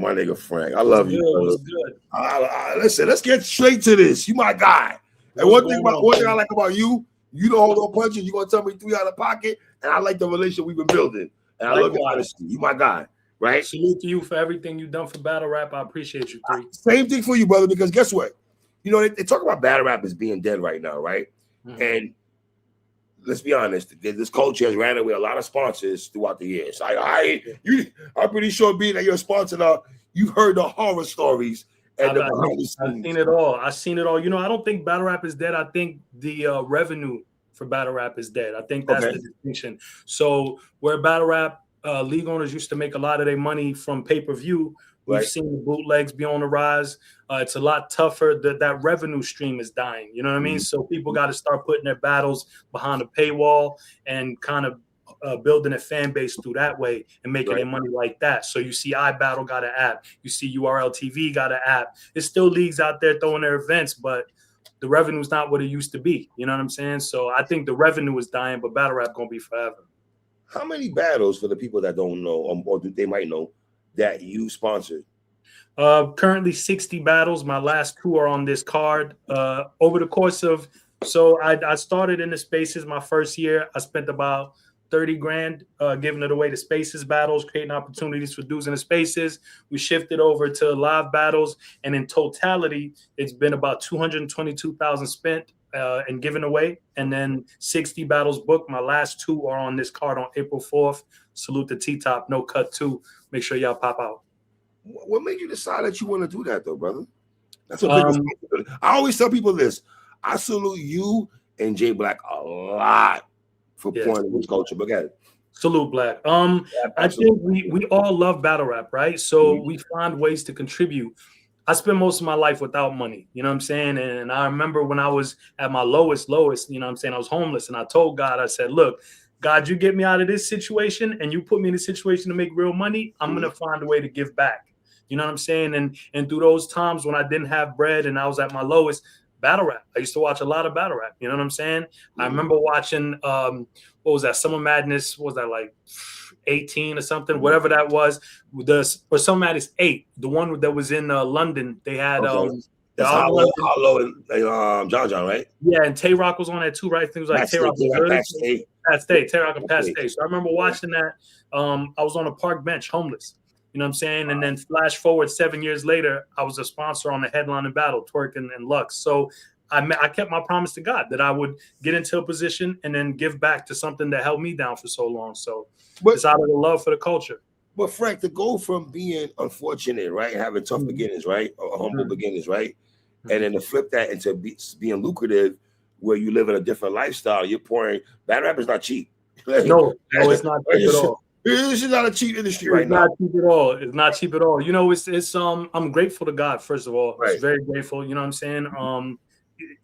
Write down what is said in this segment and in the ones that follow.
my nigga Frank. I love you. What's good? Listen, let's get straight to this. You my guy. And one thing I like about you, you don't hold no punches. You're gonna tell me 3 out of pocket, and I like the relationship we've been building. And I love your honesty. You my guy, right? Salute to you for everything you've done for battle rap. I appreciate you, 3. Same thing for you, brother. Because guess what? You know they talk about battle rap as being dead right now, right? And let's be honest, this culture has ran away a lot of sponsors throughout the years. I'm pretty sure being that you're a sponsor now, you've heard the horror stories. And I've seen it all. I've seen it all. You know, I don't think battle rap is dead. I think the revenue for battle rap is dead. I think that's the distinction. So where battle rap league owners used to make a lot of their money from pay-per-view, we've seen the bootlegs be on the rise. It's a lot tougher. That revenue stream is dying. You know what I mean? So people got to start putting their battles behind a paywall and kind of building a fan base through that way and making their money like that. So you see iBattle got an app. You see URL TV got an app. There's still leagues out there throwing their events, but the revenue is not what it used to be. You know what I'm saying? So I think the revenue is dying, but battle rap going to be forever. How many battles, for the people that don't know or they might know, that you sponsored? Currently 60 battles. My last 2 are on this card. Over the course of, so I started in the Spaces my first year. I spent about 30 grand giving it away to Spaces battles, creating opportunities for dudes in the Spaces. We shifted over to live battles, and in totality, it's been about 222,000 spent and given away, and then 60 battles booked. My last 2 are on this card on April 4th. Salute to T-Top, No Cut 2. Make sure y'all pop out. What made you decide that you want to do that, though, brother? That's a big responsibility. I always tell people this. I salute you and Jay Black a lot for pouring in this culture. But go ahead. Salute, Black. I think we all love battle rap, right? So we find ways to contribute. I spent most of my life without money, you know what I'm saying? And I remember when I was at my lowest, you know what I'm saying? I was homeless, and I told God, I said, look, God, you get me out of this situation and you put me in a situation to make real money, I'm going to find a way to give back. You know what I'm saying? And through those times when I didn't have bread and I was at my lowest, battle rap. I used to watch a lot of battle rap. You know what I'm saying? I remember watching, what was that? Summer Madness. What was that, like 18 or something? Whatever that was. Or Summer Madness 8. The one that was in London. They had Hollow and John, right? Yeah, and Tay Rock was on that too, right? I think it was like Tay Rock Tay Rock and Pat Stay. So I remember watching that. I was on a park bench, homeless. You know what I'm saying? And then flash forward 7 years later, I was a sponsor on the headlining battle, Twerk and Lux. So I kept my promise to God that I would get into a position and then give back to something that held me down for so long. So it's out of the love for the culture. But Frank, to go from being unfortunate, right, having tough beginnings, right, or humble beginnings, right, and then to flip that into being lucrative, where you live in a different lifestyle, you're pouring. Battle rap is not cheap. No, it's not cheap at all. This is not a cheap industry right now. It's not cheap at all. It's not cheap at all. You know, it's I'm grateful to God, first of all. Right. It's very grateful. You know what I'm saying?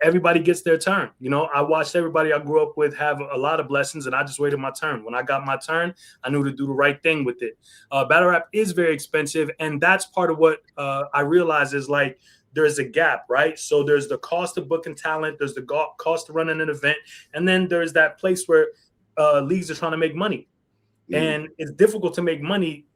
Everybody gets their turn. You know, I watched everybody I grew up with have a lot of blessings, and I just waited my turn. When I got my turn, I knew to do the right thing with it. Battle rap is very expensive, and that's part of what I realize is like there's a gap, right? So there's the cost of booking talent, there's the cost of running an event, and then there's that place where leagues are trying to make money. And it's difficult to make money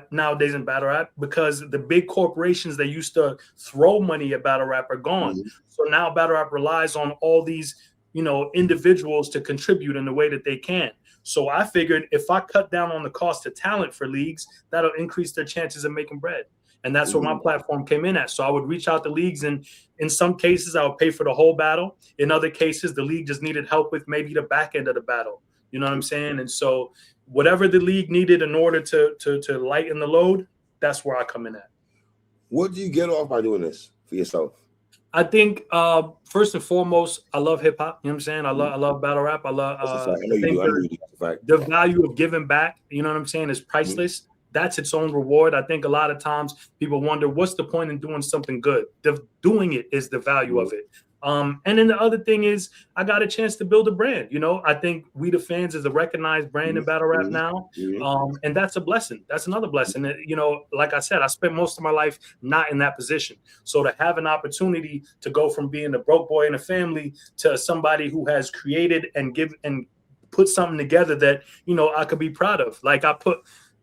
nowadays in battle rap because the big corporations that used to throw money at battle rap are gone. So now battle rap relies on all these, you know, individuals to contribute in the way that they can. So I figured if I cut down on the cost of talent for leagues, that'll increase their chances of making bread. And that's where my platform came in at. So I would reach out to leagues, and in some cases I would pay for the whole battle. In other cases, the league just needed help with maybe the back end of the battle. You know what I'm saying? And so whatever the league needed in order to lighten the load, that's where I come in at. What do you get off by doing this for yourself? I think first and foremost, I love hip hop. You know what I'm saying? I love battle rap. I love the value of giving back. You know what I'm saying? Is priceless. That's its own reward. I think a lot of times people wonder what's the point in doing something good. Doing it is the value of it. And then the other thing is I got a chance to build a brand. You know, I think We the Fans is a recognized brand in battle rap now. And that's a blessing. That's another blessing. You know, like I said, I spent most of my life not in that position. So to have an opportunity to go from being a broke boy in a family to somebody who has created and put something together that, you know, I could be proud of. Like I put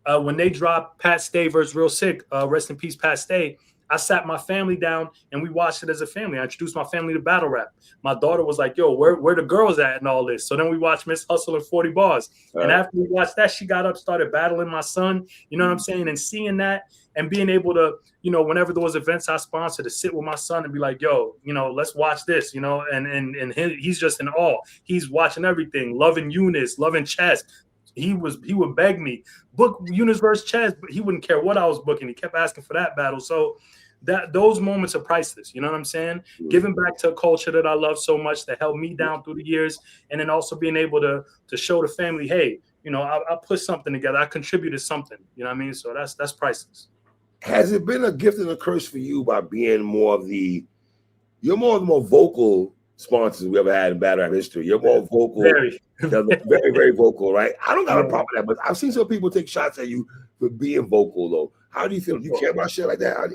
when they dropped Pat Stay versus Real Sick, rest in peace, Pat Stay, I sat my family down and we watched it as a family. I introduced my family to battle rap. My daughter was like, yo, where the girls at and all this? So then we watched Miss Hustle and 40 Bars. And after we watched that, she got up, started battling my son. You know what I'm saying? And seeing that and being able to, you know, whenever there was events I sponsored, to sit with my son and be like, yo, you know, let's watch this, you know, and he's just in awe. He's watching everything, loving Eunice, loving chess. He would beg me, book Eunice versus Chaz, but he wouldn't care what I was booking. He kept asking for that battle. So those moments are priceless. You know what I'm saying? Mm-hmm. Giving back to a culture that I love so much that held me down through the years, and then also being able to show the family, hey, you know, I put something together. I contributed something. You know what I mean? So that's priceless. Has it been a gift and a curse for you by being more of the more vocal sponsors we ever had in battle rap history? You're more vocal, very, very vocal, right? I don't got a problem with that, but I've seen some people take shots at you for being vocal, though. How do you feel? Do you care about shit like that?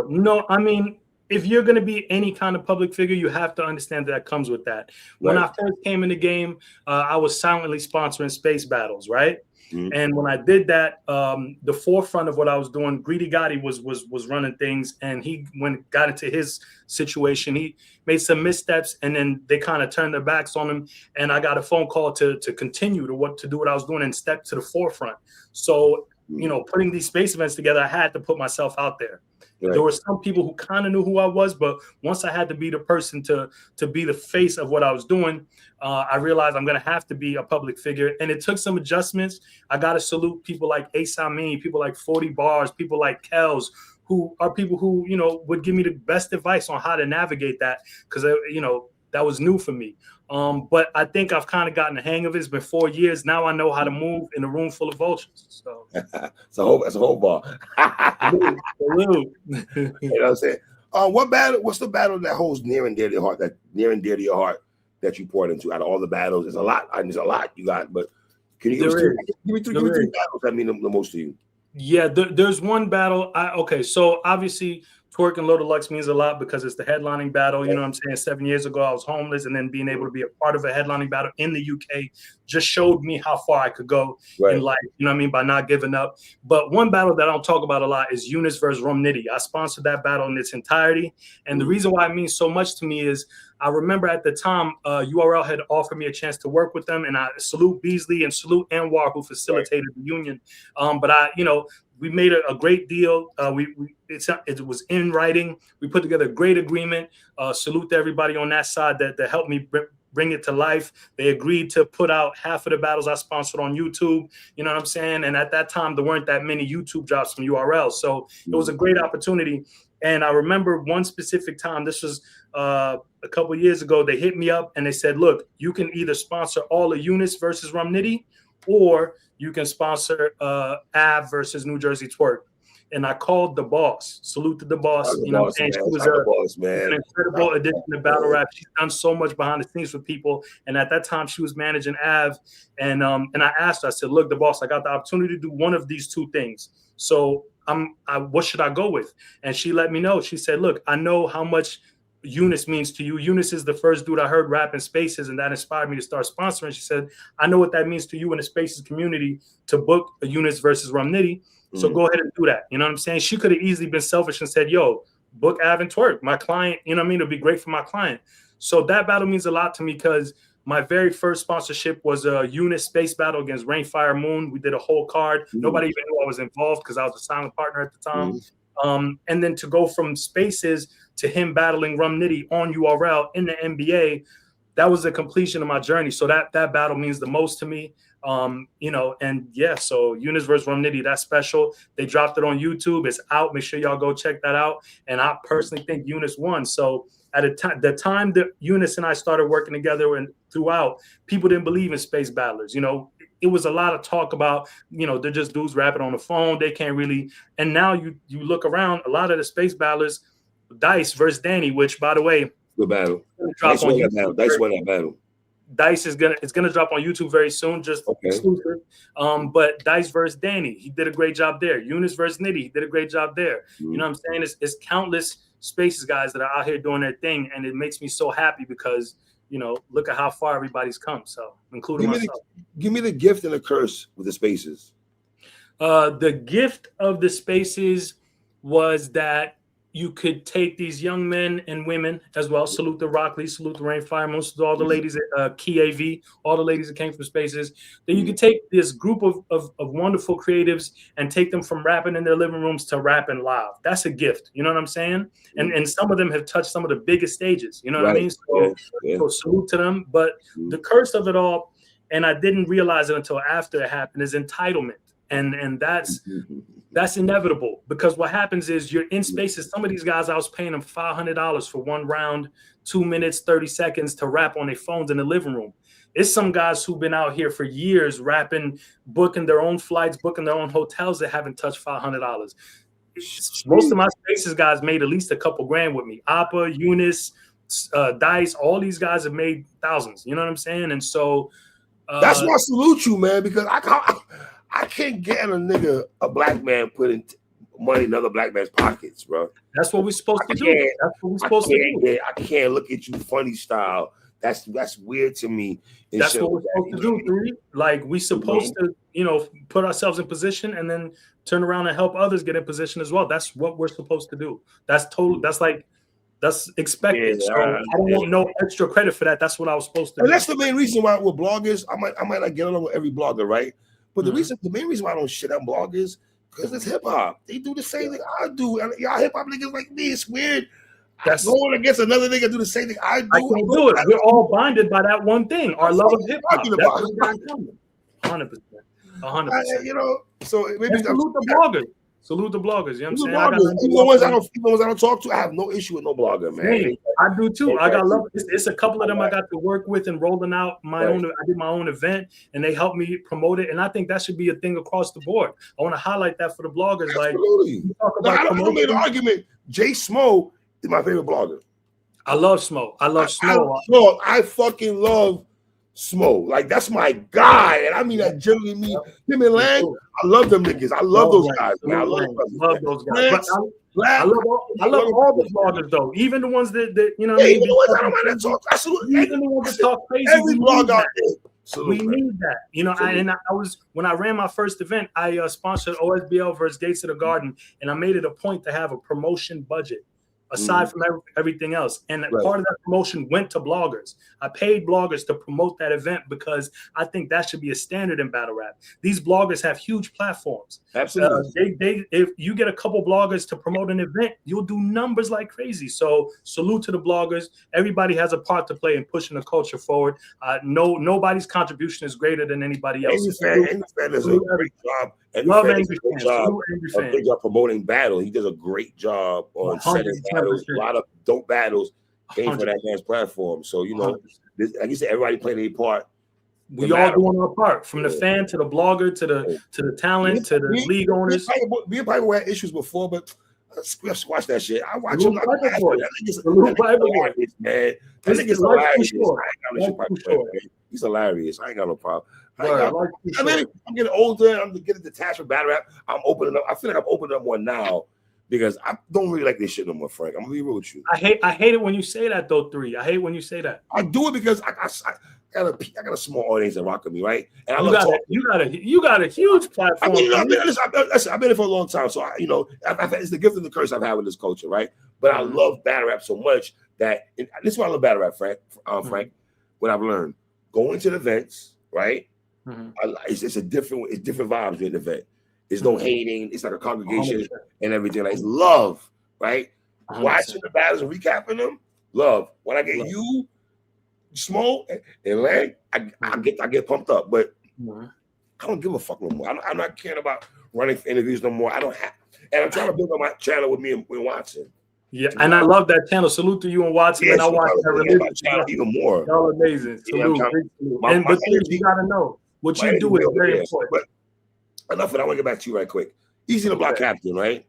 No, I mean, if you're going to be any kind of public figure, you have to understand that comes with that. When I first came in the game, I was silently sponsoring space battles, right? Mm-hmm. And when I did that, the forefront of what I was doing, Greedy Gotti was running things, and he got into his situation. He made some missteps, and then they kind of turned their backs on him. And I got a phone call to continue to do what I was doing and step to the forefront. So, you know, putting these space events together, I had to put myself out there. Right. There were some people who kind of knew who I was, but once I had to be the person to be the face of what I was doing, I realized I'm going to have to be a public figure. And it took some adjustments. I got to salute people like Ace Amin, people like 40 Bars, people like Kells, who are people who, you know, would give me the best advice on how to navigate that, because, you know, that was new for me. But I think I've kind of gotten the hang of it. It's been 4 years. Now I know how to move in a room full of vultures. So that's a whole bar. You know what I'm saying? What's the battle that holds near and dear to your heart, that you poured into out of all the battles? There's a lot. There's a lot you got, but can you give me three battles that mean the most to you? Yeah, there's one battle. So obviously Twerk and Loaded Lux means a lot because it's the headlining battle. You know what I'm saying? 7 years ago, I was homeless, and then being able to be a part of a headlining battle in the UK just showed me how far I could go in life, you know what I mean, by not giving up. But one battle that I don't talk about a lot is Eunice versus Rum Nitty. I sponsored that battle in its entirety. And the reason why it means so much to me is I remember at the time, URL had offered me a chance to work with them, and I salute Beasley and salute Anwar, who facilitated the union. But we made a great deal. It was in writing. We put together a great agreement. Salute to everybody on that side that helped me bring it to life. They agreed to put out half of the battles I sponsored on YouTube. You know what I'm saying? And at that time, there weren't that many YouTube drops from URL. So it was a great opportunity. And I remember one specific time, this was a couple of years ago, they hit me up and they said, look, you can either sponsor all of Eunice versus Rum Nitty, or you can sponsor Av versus New Jersey Twerk. And I called the boss. Salute to the boss. You know what I'm saying? She was an incredible addition to battle rap. She's done so much behind the scenes with people. And at that time, she was managing Av. And I asked her, I said, look, the boss, I got the opportunity to do one of these two things. So what should I go with? And she let me know. She said, look, I know how much Eunice means to you. Eunice is the first dude I heard rap in Spaces, and that inspired me to start sponsoring. She said, I know what that means to you in the Spaces community to book a Eunice versus Rum Nitty. So go ahead and do that. You know what I'm saying? She could have easily been selfish and said, yo, book Av and Twerk. My client, you know what I mean? It'll be great for my client. So that battle means a lot to me because my very first sponsorship was a Eunice space battle against Rainfire Moon. We did a whole card. Nobody even knew I was involved because I was a silent partner at the time. And then to go from Spaces to him battling Rum Nitty on URL in the NBA, that was the completion of my journey. So that battle means the most to me. So Eunice versus Rum Nitty, that's special. They dropped it on YouTube. It's out. Make sure y'all go check that out. And I personally think Eunice won. So at the time that Eunice and I started working together and throughout, people didn't believe in space battlers. You know, it was a lot of talk about, you know, they're just dudes rapping on the phone. They can't really. And now you look around, a lot of the space battlers, Dice versus Danny, which, by the way, good battle. Dice won that battle. Dice is gonna drop on YouTube very soon, just exclusive. But Dice versus Danny, he did a great job there. Eunice versus Nitty, he did a great job there. You know what I'm saying? It's countless Spaces guys that are out here doing their thing, and it makes me so happy because, you know, look at how far everybody's come. So, including myself. Give me the gift and the curse with the Spaces. The gift of the spaces was that you could take these young men and women as well. Salute the Rockley, salute the Rainfire, most of all the ladies at Key AV, all the ladies that came from Spaces. Then you could take this group of wonderful creatives and take them from rapping in their living rooms to rapping live. That's a gift. You know what I'm saying? And some of them have touched some of the biggest stages. You know what I mean? So, so salute to them. But the curse of it all, and I didn't realize it until after it happened, is entitlement. And that's inevitable, because what happens is you're in spaces. Some of these guys, I was paying them $500 for one round, 2 minutes, 30 seconds to rap on their phones in the living room. It's some guys who've been out here for years rapping, booking their own flights, booking their own hotels that haven't touched $500. Most of my spaces guys made at least a couple grand with me. Appa, Eunice, Dice, all these guys have made thousands. You know what I'm saying? And so that's why I salute you, man, because I can't get a black man putting money in other black man's pockets, bro. That's what we're supposed to do. That's what we're supposed to do. I can't look at you funny style. That's weird to me. That's what we're supposed to do, dude. Like, we supposed to, you know, put ourselves in position and then turn around and help others get in position as well. That's what we're supposed to do. That's total. That's expected. So I don't want no extra credit for that. That's what I was supposed to do. And that's the main reason why with bloggers, I might not get along with every blogger, right? But the main reason why I don't shit on bloggers, because it's hip hop. They do the same thing I do. And y'all hip hop niggas like me, it's weird. That's going against another nigga do the same thing I do. I can't do it. We're all bonded by that one thing, our love of hip hop. 100%. 100%. You know, so maybe salute the bloggers. Salute the bloggers. You know what I'm saying? Even the ones I don't talk to, I have no issue with no blogger, man. I do too. I got love. It's a couple of them I got to work with and rolling out my own. I did my own event and they helped me promote it. And I think that should be a thing across the board. I want to highlight that for the bloggers. Absolutely. Like, I don't make an argument. Jay Smo is my favorite blogger. I love Smo. I fucking love Smo. Like, that's my guy. And I mean that generally mean him and Lang. I love them niggas. I love those guys, man. I love those guys. I love all the bloggers though. Even the ones that you know. Yeah, even the ones I don't want to talk. Even the ones that talk crazy. Every blog out there. We need that. You know, I was when I ran my first event, I sponsored OSBL versus Gates of the Garden, and I made it a point to have a promotion budget aside from everything else. And part of that promotion went to bloggers. I paid bloggers to promote that event because I think that should be a standard in battle rap. These bloggers have huge platforms. Absolutely. If you get a couple bloggers to promote an event, you'll do numbers like crazy. So salute to the bloggers. Everybody has a part to play in pushing the culture forward. Nobody's contribution is greater than anybody else's. Andy Fan does a great job. Love Andy Fan. A great job promoting battle. He does a great job on setting battles. A lot of dope battles came from that man's platform. So, you know, like you said, everybody played their part. We all doing our part, from the fan to the blogger to the talent to the league owners. Me and Piper had issues before, but let's watch that shit. I watch him. Man, that nigga's hilarious. He's hilarious. I ain't got no problem. I mean, I'm getting older. I'm getting detached from battle rap. I'm opening up. I feel like I'm opening up more now because I don't really like this shit no more, Frank. I'm gonna be real with you. I hate it when you say that though, 3. I hate when you say that. I do it because I got a small audience that rock with me, right? And you got a huge platform. I mean, I've been in for a long time, so it's the gift and the curse I've had with this culture, right? But I love battle rap so much that this is why I love battle rap, Frank. What I've learned going to the events, right? It's different vibes in the event. There's no hating. It's like a congregation 100%. And everything. Like, it's love, right? 100%. Watching the battles and recapping them, love. When I get you, Smo, and Lang, I get pumped up. But I don't give a fuck no more. I'm not caring about running for interviews no more. I don't have, and I'm trying to build up my channel with me and Watson. Yeah, and I love that channel. Salute to you and Watson. Yeah, and I watch that channel even more. Y'all amazing. Salute. But you gotta know what you do is very important. But enough of that. I want to get back to you right quick. Eazy the Block captain, right?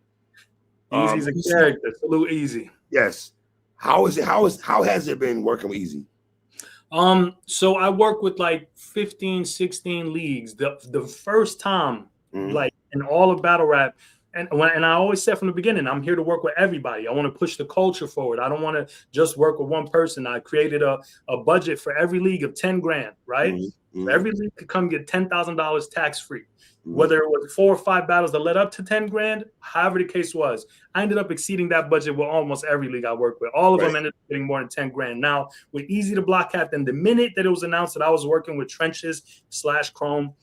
Eazy's a character. Salute Eazy. Yes. How has it been working with Eazy? So I work with like 15, 16 leagues. The first time, like in all of battle rap, And I always said from the beginning, I'm here to work with everybody. I want to push the culture forward. I don't want to just work with one person. I created a budget for every league of 10 grand, right? So every league could come get $10,000 tax free. Whether it was 4 or 5 battles that led up to 10 grand, however the case was, I ended up exceeding that budget with almost every league I worked with. All of them ended up getting more than 10 grand. Now, with Eazy the Block Captain, the minute that it was announced that I was working with Trenches/Chrome,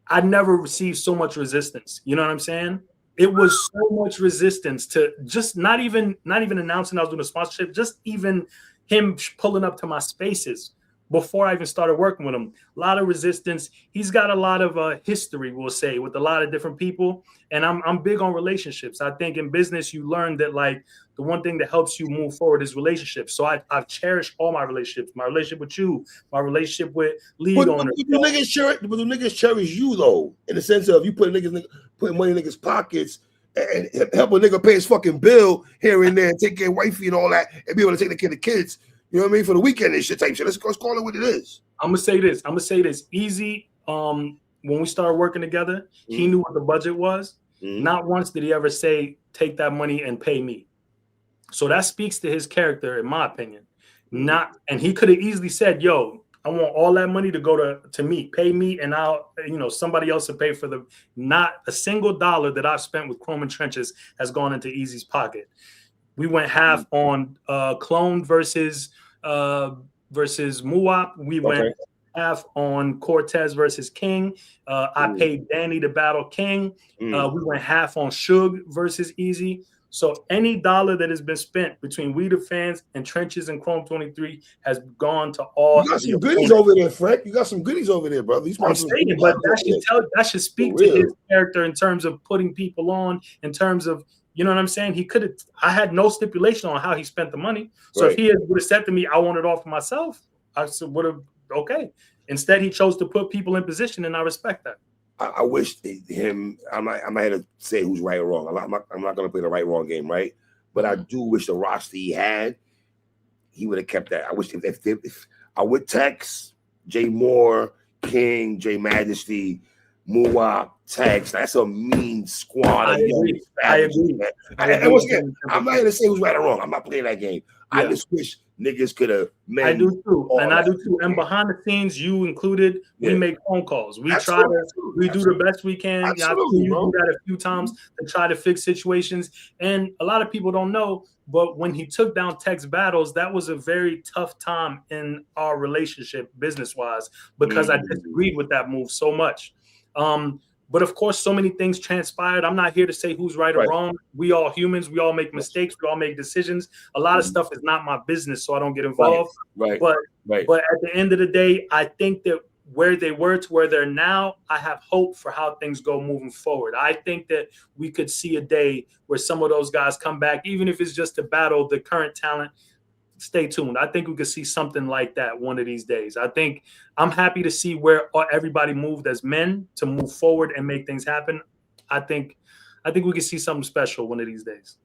I never received so much resistance. You know what I'm saying? It was so much resistance to just not even announcing I was doing a sponsorship, just even him pulling up to my spaces before I even started working with him. A lot of resistance. He's got a lot of history, we'll say, with a lot of different people. And I'm big on relationships. I think in business, you learn that like the one thing that helps you move forward is relationships. So I've cherished all my relationships, my relationship with you, my relationship with league owners. But the niggas cherish you though, in the sense of you putting money in niggas' pockets and help a nigga pay his fucking bill here and there, and take care of wifey and all that, and be able to take care of the kids. You know what I mean? For the weekend and shit type shit. Let's call it what it is. I'm gonna say this. Eazy, when we started working together, he knew what the budget was. Not once did he ever say, take that money and pay me. So that speaks to his character, in my opinion. And he could have easily said, yo, I want all that money to go to me, pay me, and I'll, somebody else to pay for the. Not a single dollar that I've spent with Chrome and Trenches has gone into Eazy's pocket. We went half on Clone versus Muwap. We went half on Cortez versus King. I paid Danny to battle King. We went half on Suge versus Eazy. So any dollar that has been spent between We the Fans and Trenches and Chrome 23 has gone to all. You got some goodies over there, Frank. You got some goodies over there, brother. I'm saying, but that should speak to his character in terms of putting people on, in terms of, you know what I'm saying? He could have. I had no stipulation on how he spent the money. So if he would have said to me, "I want it all for myself," I would have okay. Instead, he chose to put people in position, and I respect that. I wish him. I'm not here to say who's right or wrong. I'm not going to play the right wrong game, right? But I do wish the roster he had, he would have kept that. I wish if I would text Jay Moore, King, Jay Majesty, Muwap, Tex. That's a mean squad. I agree. And once again, I'm not here to say who's right or wrong. I'm not playing that game. I just wish niggas could have made. I do too, And behind the scenes, you included, we make phone calls. We try to, we do the best we can. You do that a few times to try to fix situations. And a lot of people don't know, but when he took down Tex Battles, that was a very tough time in our relationship, business-wise, because I disagreed with that move so much. But of course, so many things transpired. I'm not here to say who's right or wrong. We all humans. We all make mistakes. We all make decisions. A lot of stuff is not my business, so I don't get involved. But at the end of the day, I think that where they were to where they're now, I have hope for how things go moving forward. I think that we could see a day where some of those guys come back, even if it's just to battle the current talent. Stay tuned. I think we could see something like that one of these days. I think I'm happy to see where everybody moved as men to move forward and make things happen. I think we could see something special one of these days.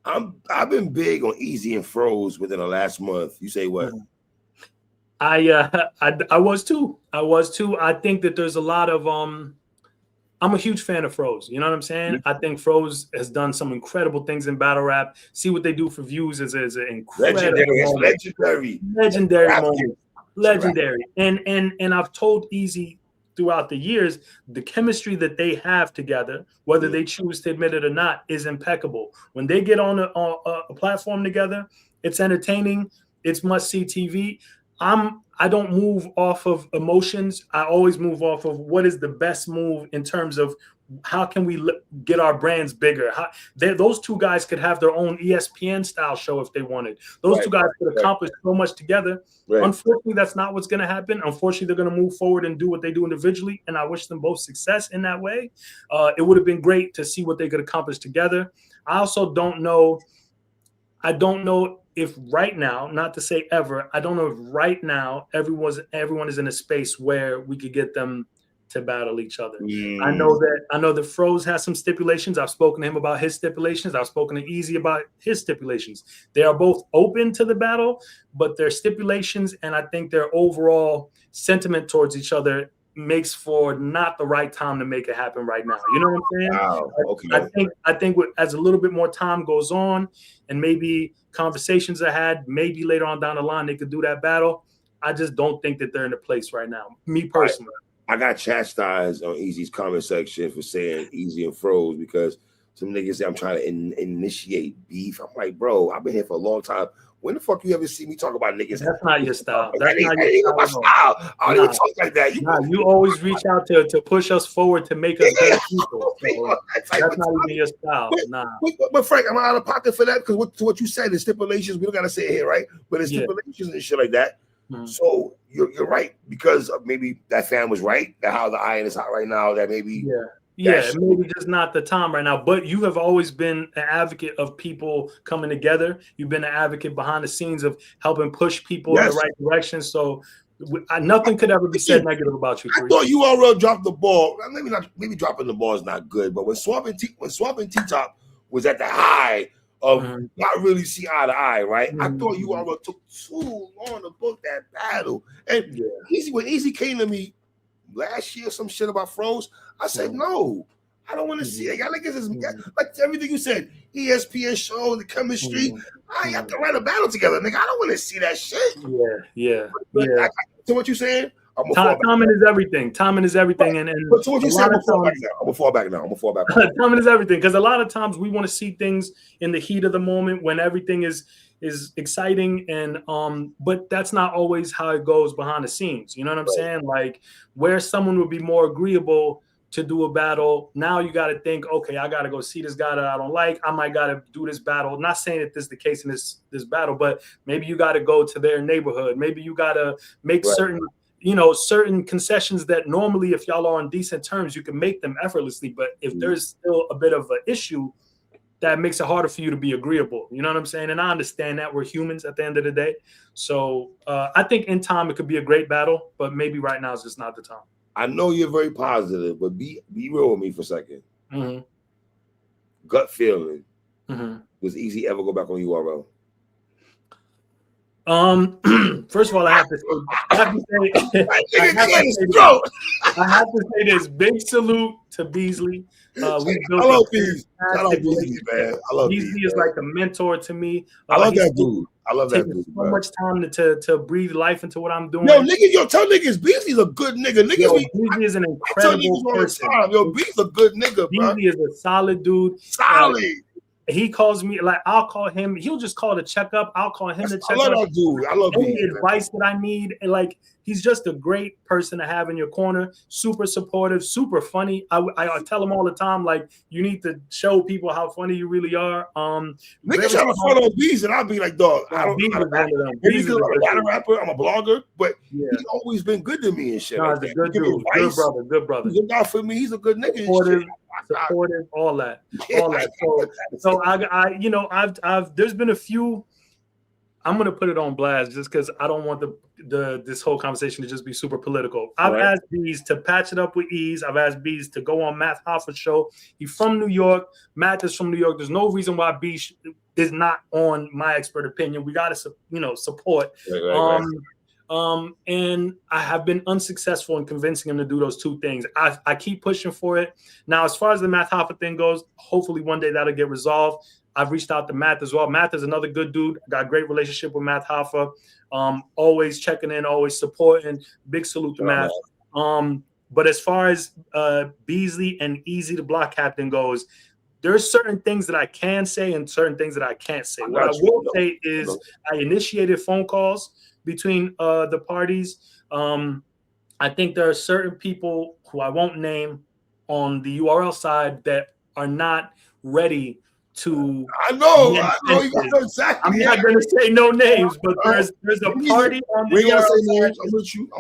I've been big on Eazy and Froz within the last month. You say what? I was too. I think that there's a lot of I'm a huge fan of Froz. You know what I'm saying? I think Froz has done some incredible things in battle rap. See what they do for views is an incredible legendary moment. Legendary. And I've told Eazy throughout the years, the chemistry that they have together, whether they choose to admit it or not, is impeccable. When they get on a platform together, it's entertaining. It's must-see TV. I don't move off of emotions. I always move off of what is the best move in terms of how can we get our brands bigger. Those two guys could have their own ESPN style show if they wanted. Those two guys could accomplish so much together. Unfortunately, that's not what's going to happen. Unfortunately, they're going to move forward and do what they do individually, and I wish them both success in that way. It would have been great to see what they could accomplish together. I also don't know. I don't know if right now, not to say ever, I don't know if right now everyone is in a space where we could get them to battle each other. I know that Froz has some stipulations. I've spoken to him about his stipulations. I've spoken to Eazy about his stipulations. They are both open to the battle, but their stipulations and I think their overall sentiment towards each other makes for not the right time to make it happen right now. You know what I'm saying? Wow. Okay. I think as a little bit more time goes on and maybe conversations are had, maybe later on down the line they could do that battle. I just don't think that they're in a place right now. Me personally. I got chastised on Eazy's comment section for saying Eazy and Froz because some niggas say I'm trying to initiate beef. I'm like, bro, I've been here for a long time. When the fuck you ever see me talk about niggas? That's not your style. That's not your style. I don't even talk like that. You always reach out to push us forward to make us better people. So that's not even your style. But Frank, I'm out of pocket for that because what you said is stipulations. We don't gotta say it here, right? But it's stipulations and shit like that. So you're right because maybe that fan was right. That how the iron is hot right now. That maybe maybe just not the time right now. But you have always been an advocate of people coming together. You've been an advocate behind the scenes of helping push people in the right direction. So nothing could ever be said negative about you. I thought URL dropped the ball. Maybe dropping the ball is not good. But when Swamp and T-Top was at the high of not really see eye to eye, right? I thought URL took too long to book that battle. And when Eazy came to me last year, some shit about Froz, I said, no, I don't want to see it. Y'all like everything you said, ESPN show, the chemistry. I have to write a battle together, nigga. I don't want to see that shit. So what you saying? Timing is everything. Timing is everything. And so what you said, I'm gonna fall back now. Timing is everything because a lot of times we want to see things in the heat of the moment when everything is exciting and but that's not always how it goes behind the scenes. You know what I'm saying? Like where someone would be more agreeable to do a battle, now you got to think, okay, I got to go see this guy that I don't like. I might got to do this battle. Not saying that this is the case in this battle, but maybe you got to go to their neighborhood. Maybe you got to make certain concessions that normally if y'all are on decent terms, you can make them effortlessly. But if there's still a bit of an issue, that makes it harder for you to be agreeable. You know what I'm saying? And I understand that we're humans at the end of the day. So I think in time it could be a great battle, but maybe right now is just not the time. I know you're very positive, but be real with me for a second. Gut feeling. Was Eazy ever go back on URL? First of all, I have to say this. Big salute to Beasley. I love Beasley. I love Beasley, man. I love Beasley is like a mentor to me. I love that dude. I love that dude. So much time to breathe life into what I'm doing. Tell niggas Beasley's a good nigga. Beasley is an incredible person. Beasley's a good nigga, bro. Beasley is a solid dude. Solid. He calls me, like I'll call him. He'll just call to check up. I'll call him to check up. I love that dude. I love any advice that I need. And like he's just a great person to have in your corner. Super supportive, super funny. I tell him all the time, like you need to show people how funny you really are. Niggas try to front on Bees, and I'll be like, dog, I don't know. He's a rapper. I'm a blogger, but he's always been good to me and shit. No, he's a good dude. Good brother. He's a guy for me. He's a good nigga. Supportive, all that. So I've there's been a few. I'm gonna put it on blast just because I don't want this whole conversation to just be super political. I've asked Bees to patch it up with Ease. I've asked Bees to go on Matt Hoffa's show. He's from New York. Matt is from New York. There's no reason why Bees is not on My Expert Opinion. We gotta support. And I have been unsuccessful in convincing him to do those two things. I keep pushing for it. Now, as far as the Matt Hoffa thing goes, hopefully one day that'll get resolved. I've reached out to Matt as well. Matt is another good dude. I got a great relationship with Matt Hoffa. Always checking in, always supporting. Big salute to Matt. But as far as Beasley and Eazy the Block captain goes, there's certain things that I can say and certain things that I can't say. What I will say is I initiated phone calls between the parties. I think there are certain people who I won't name on the URL side that are not ready to. I know exactly. I'm not going to say no names, but there's a party on the URL side. I'm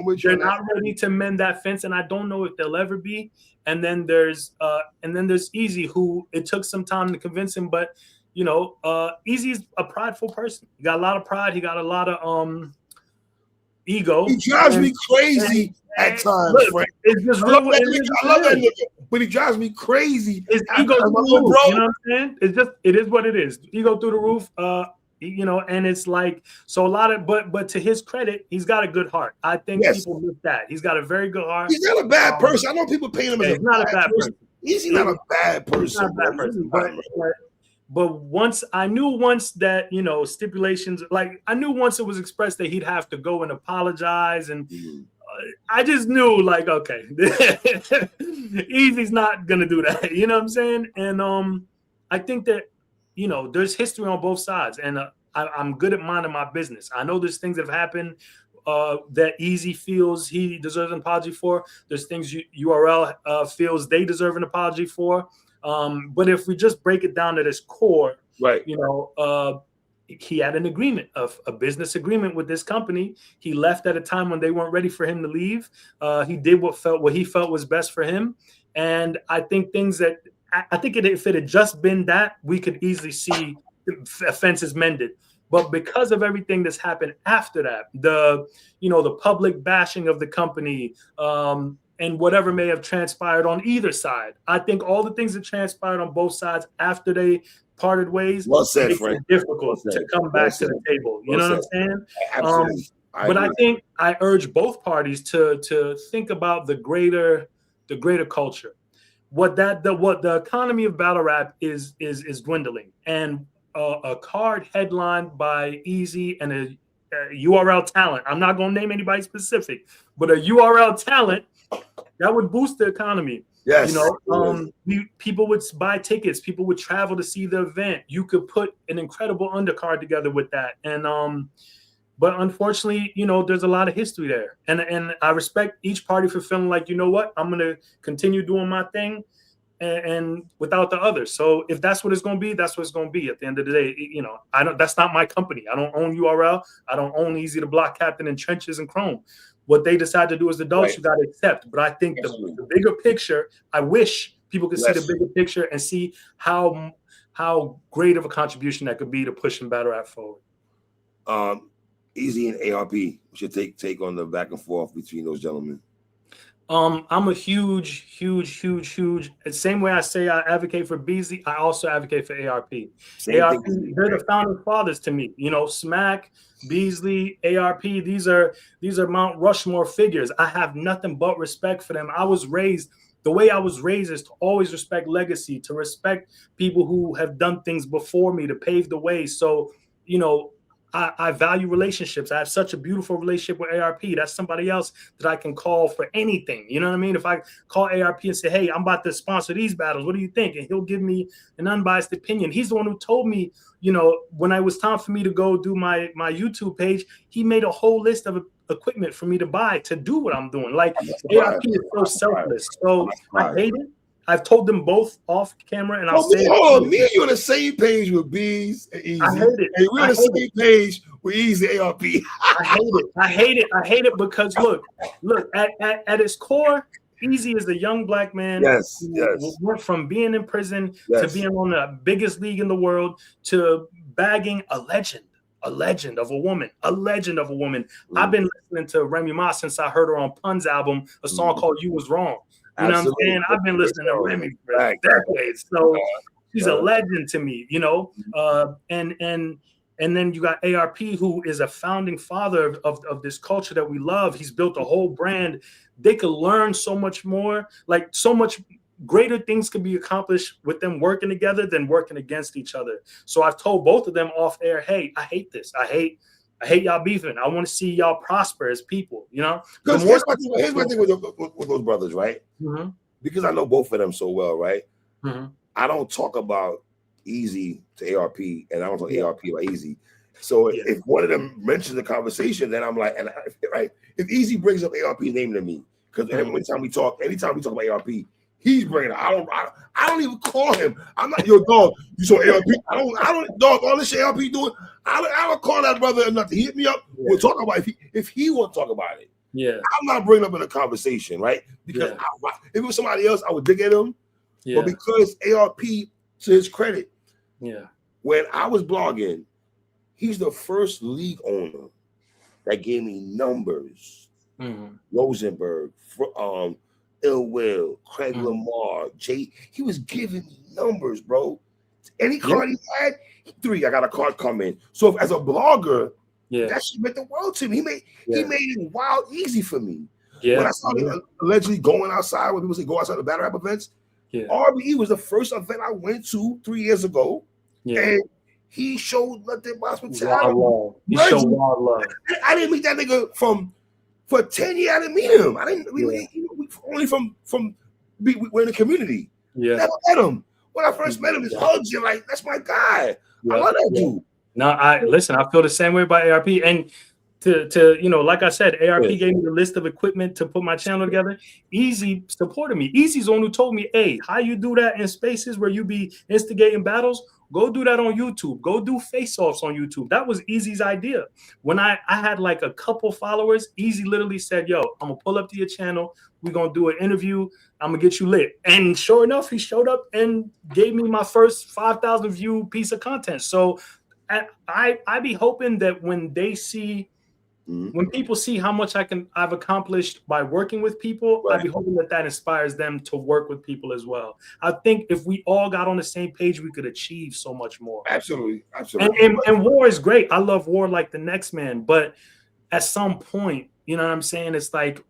with you. They're not ready to mend that fence, and I don't know if they'll ever be. And then there's Eazy, who it took some time to convince him, but Eazy's a prideful person. He got a lot of pride. He got a lot of ego. He drives me crazy at times, Frank. It's just I love that nigga, but he drives me crazy. His ego through the roof. You know what I'm saying? It is what it is. Ego through the roof. you know, and it's like, so a lot of, but to his credit, he's got a good heart. I think people miss that. He's got a very good heart. He's not a bad person. I know people paint him as he's not a bad person. He's not a bad person. He's not a bad person. But once I knew that, you know, stipulations, like I knew once it was expressed that he'd have to go and apologize, and I just knew, like, okay, Eazy's not gonna do that. You know what I'm saying? And I think that, you know, there's history on both sides, and I'm good at minding my business. I know there's things that have happened that Eazy feels he deserves an apology for. There's things URL feels they deserve an apology for. But if we just break it down at its core, right? You know, he had an agreement, a business agreement with this company. He left at a time when they weren't ready for him to leave. He did what he felt was best for him. And I think if it had just been that, we could easily see offenses mended. But because of everything that's happened after that, the public bashing of the company, and whatever may have transpired on either side, I think all the things that transpired on both sides after they parted ways, makes it difficult to come back to the table. You know what I'm saying? Absolutely. But I think I urge both parties to think about the greater culture. What the economy of battle rap is dwindling, and a card headlined by Eazy and a URL talent. I'm not going to name anybody specific, but a URL talent that would boost the economy. Yes. You know, people would buy tickets. People would travel to see the event. You could put an incredible undercard together with that. And but unfortunately, you know, there's a lot of history there. And I respect each party for feeling like, you know what, I'm going to continue doing my thing and without the others. So if that's what it's going to be, that's what it's going to be. At the end of the day, you know, that's not my company. I don't own URL. I don't own Eazy the Block Captain and Trenches and Chrome. What they decide to do as adults, you got to accept. But I think the bigger picture, I wish people could see the bigger picture and see how great of a contribution that could be to pushing battle rap forward. Eazy and ARP, what's your take on the back and forth between those gentlemen? I'm a huge. Same way I say I advocate for Beasley, I also advocate for ARP. ARP, they're the founding fathers to me. You know, Smack, Beasley, ARP. These are Mount Rushmore figures. I have nothing but respect for them. The way I was raised is to always respect legacy, to respect people who have done things before me, to pave the way. So, you know, I value relationships. I have such a beautiful relationship with ARP. That's somebody else that I can call for anything. You know what I mean? If I call ARP and say, hey, I'm about to sponsor these battles, what do you think? And he'll give me an unbiased opinion. He's the one who told me, you know, when it was time for me to go do my YouTube page, he made a whole list of equipment for me to buy to do what I'm doing. Like, ARP is so selfless. So I hate it. I've told them both off camera, and I'll say it. Me and you on the same page with Bees and Eazy. I hate it. Hey, we're on the same page with Eazy ARP. I hate it because look, at its core, Eazy is a young black man who went from being in prison to being on the biggest league in the world to bagging a legend of a woman. I've been listening to Remy Ma since I heard her on Pun's album, a song called You Was Wrong. You know what I'm saying? I've been listening to Remy for decades. So she's a legend to me, you know. And then you got ARP, who is a founding father of this culture that we love. He's built a whole brand. They could learn so much more, like so much greater things could be accomplished with them working together than working against each other. So I've told both of them off air, hey, I hate this. I hate y'all beefing. I want to see y'all prosper as people, you know? Because here's my thing with those brothers, right? Mm-hmm. Because I know both of them so well, right? Mm-hmm. I don't talk about Eazy to ARP, and I don't talk ARP about Eazy. So if one of them mentions the conversation, then I'm like, right? If Eazy brings up ARP's name to me, because anytime we talk about ARP, he's bringing it. I don't even call him. I'm not your dog. You saw ARP. I don't dog. All this shit ARP doing. I don't call that brother enough to hit me up. Yeah. We'll talk about it if he won't talk about it. Yeah, I'm not bringing up in a conversation, right? Because if it was somebody else, I would dig at him. Yeah. But because ARP, to his credit, when I was blogging, he's the first league owner that gave me numbers. Rosenberg, Ill Will, Craig Lamar, Jay. He was giving me numbers, bro. Any card he had, 3, I got a card coming. So if, as a blogger, yeah, that shit meant the world to me. He made it wild easy for me. Yeah. When I started allegedly going outside, when people say go outside the battle rap events, RBE was the first event I went to 3 years ago. Yeah. And he showed nothing but hospitality. He showed wild love. I didn't meet that nigga for 10 years. I didn't meet him. I didn't. We only from we're in the community. Yeah. Never met him. When I first met him, his hugs, you're like, that's my guy. I love that dude. No, I feel the same way about ARP. And to like I said, ARP gave me the list of equipment to put my channel together. Eazy supported me. Eazy's the one who told me, hey, how you do that in spaces where you be instigating battles? Go do that on YouTube. Go do face-offs on YouTube. That was Eazy's idea. When I had like a couple followers, Eazy literally said, yo, I'm going to pull up to your channel. We're going to do an interview. I'm going to get you lit. And sure enough, he showed up and gave me my first 5,000 view piece of content. So I be hoping that when they see, when people see how much I've accomplished by working with people, I'd be hoping that inspires them to work with people as well. I think if we all got on the same page, we could achieve so much more. Absolutely. And war is great. I love war like the next man. But at some point, you know what I'm saying? It's like,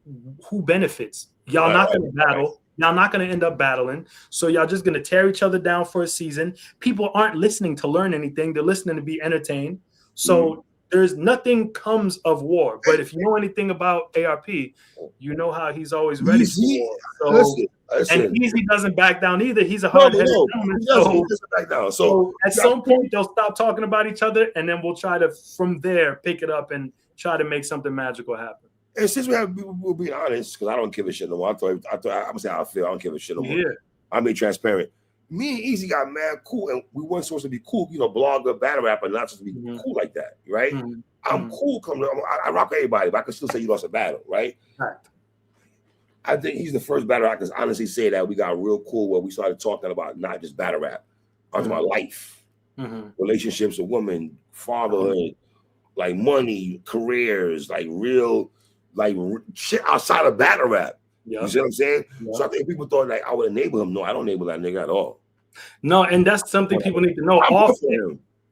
who benefits? Y'all not going to battle. Y'all not going to end up battling. So y'all just going to tear each other down for a season. People aren't listening to learn anything. They're listening to be entertained. So there's nothing comes of war. But if you know anything about ARP, you know how he's always ready for war. So, listen. And Eazy doesn't back down either. He's a hard-headed gentleman. He doesn't back down. So at some point, they'll stop talking about each other, and then we'll try to, from there, pick it up and try to make something magical happen. And since we'll be honest, because I don't give a shit no more. I'm gonna say how I feel. I don't give a shit no more. I'm being transparent. Me and Eazy got mad cool, and we weren't supposed to be cool, blogger, battle rapper, not supposed to be cool like that, right? I'm cool. I rock everybody, but I can still say you lost a battle, right? I think he's the first battle I can honestly say that we got real cool where we started talking about not just battle rap, talking about life, relationships with women, fatherhood, like money, careers, like real, like shit outside of battle rap. You see what I'm saying? So I think people thought like I would enable him. No, I don't enable that nigga at all. No, and that's something people need to know.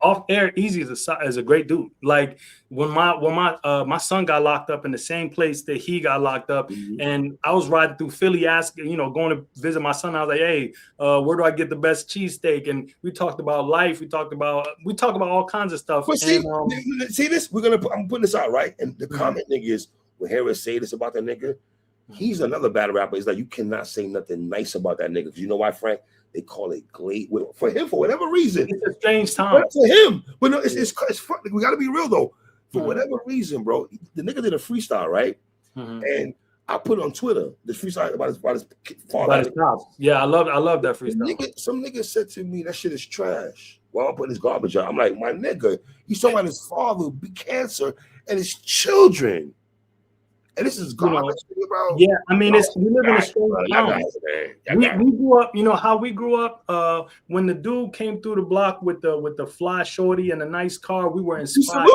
Off air, Eazy is a great dude. Like when my son got locked up in the same place that he got locked up, and I was riding through Philly, asking, going to visit my son. I was like, hey, where do I get the best cheesesteak? And we talked about life. We talked about all kinds of stuff. But see this? I'm putting this out, right? And the comment nigga is when Harris say this about that nigga. He's another battle rapper. It's like you cannot say nothing nice about that nigga. Because you know why, Frank? They call it glade for him for whatever reason. It's a strange time for him. But no, it's fun. We got to be real though. For whatever reason, bro, the nigga did a freestyle, right? And I put it on Twitter the freestyle about his father. Yeah, I love that freestyle. Some nigga said to me that shit is trash. Well, I'm putting his garbage out. I'm like, my nigga, he's talking about his father beat cancer and his children. And this is garbage, bro. Yeah, I mean, we live in a strange time. We grew up, how we grew up. When the dude came through the block with the fly shorty and a nice car, we were inspired.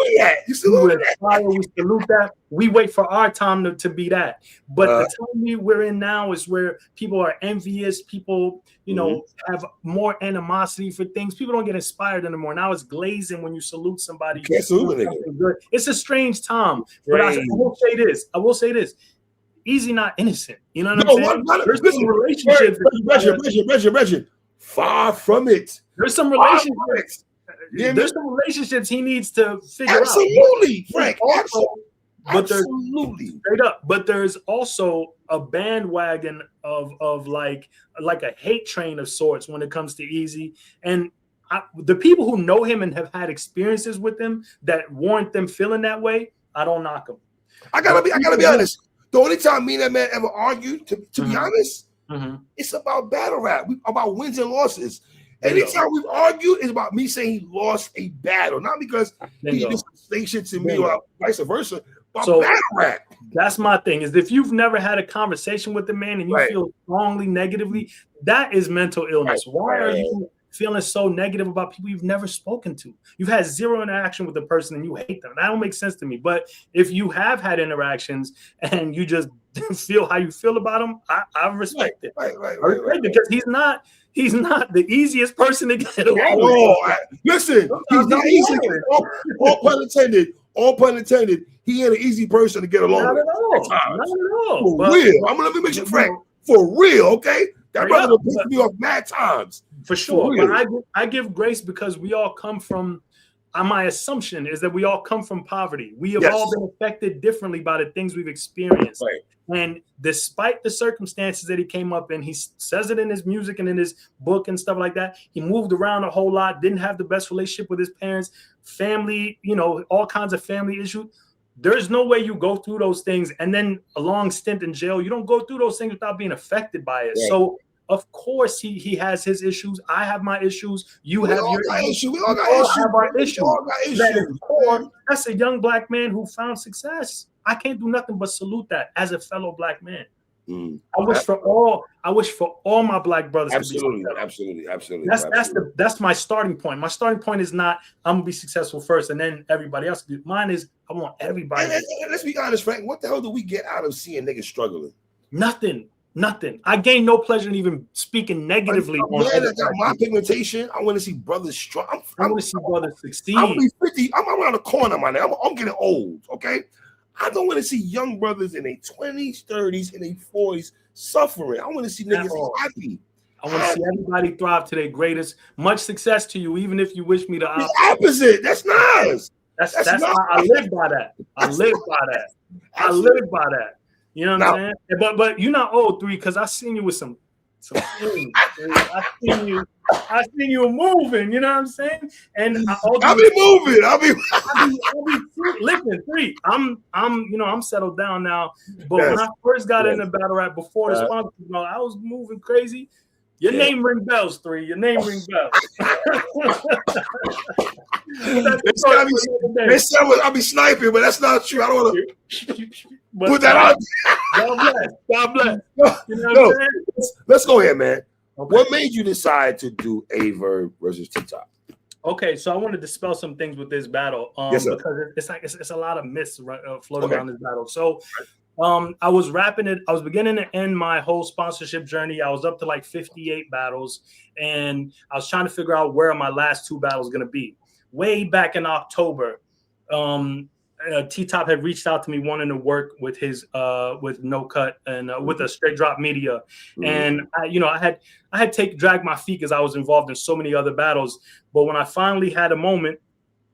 You salute that. We salute that. We wait for our time to be that. But the time we're in now is where people are envious. People, have more animosity for things. People don't get inspired anymore. Now it's glazing when you salute somebody. You can't salute it. It's a strange time. But I will say this. Eazy not innocent. You know what I'm saying? There's some relationships. Bridget. Far from it. There's some relationships. There's some relationships he needs to figure out. Absolutely, Frank. Absolutely. Straight up. But there's also a bandwagon of like a hate train of sorts when it comes to Eazy. And the people who know him and have had experiences with him that warrant them feeling that way, I don't knock them. I gotta be honest. The only time me and that man ever argued, to be honest, it's about battle rap, about wins and losses. Anytime we've argued, it's about me saying he lost a battle, not because he did say shit to me or vice versa. About battle rap. That's my thing. Is if you've never had a conversation with the man and you feel strongly negatively, that is mental illness. Why are you feeling so negative about people you've never spoken to. You've had zero interaction with the person and you hate them. That don't make sense to me. But if you have had interactions and you just feel how you feel about them, I respect it. Right. Because he's not the easiest person to get along with. Listen, he's not easy. All pun intended. He ain't an easy person to get along with. Not at all. For real. I'm gonna make it frank. For real, okay? That brother will piss me off mad times. For sure. But I give grace because we all come from, my assumption is that we all come from poverty. We have all been affected differently by the things we've experienced. Right. And despite the circumstances that he came up in, he says it in his music and in his book and stuff like that. He moved around a whole lot, didn't have the best relationship with his parents, family, all kinds of family issues. There's no way you go through those things and then a long stint in jail. You don't go through those things without being affected by it. Right. So of course he has his issues. I have my issues. You have your issues. We all have our issues. That's a young black man who found success. I can't do nothing but salute that as a fellow black man. I wish for all my black brothers absolutely, to be absolutely. That's my starting point. My starting point is not I'm gonna be successful first and then everybody else. Mine is I want everybody. And let's be honest, Frank. What the hell do we get out of seeing niggas struggling? Nothing. I gain no pleasure in even speaking negatively. Man, I got my pigmentation. I want to see brothers struggle. I want to see brothers succeed. I'm gonna be 50. I'm around the corner, my nigga. I'm getting old. Okay. I don't want to see young brothers in their 20s, 30s, and their 40s suffering. I want to see niggas happy. I want to see everybody thrive to their greatest. Much success to you, even if you wish me the opposite. That's nice. That's nice. I live by that. I live by that. You know what I'm saying? But you're not old, 3, because I seen you with some things. I seen you moving, you know what I'm saying? And I'll be moving. Listen, 3. I'm settled down now. But when I first got into battle rap before the sponsor, I was moving crazy. Your name ring bells, 3. Your name ring bells. They said I'll be sniping, but that's not true. I don't want to put that out. God bless. You know what I'm saying? Let's go ahead, man. Okay. What made you decide to do Verb versus T-Top? Okay, so I want to dispel some things with this battle because it's a lot of myths floating around this battle. So I was rapping it. I was beginning to end my whole sponsorship journey. I was up to like 58 battles, and I was trying to figure out where my last 2 battles going to be. Way back in October, T-Top had reached out to me wanting to work with his with No Cut and with a Straight Drop Media, and I had dragged my feet because I was involved in so many other battles. But when I finally had a moment,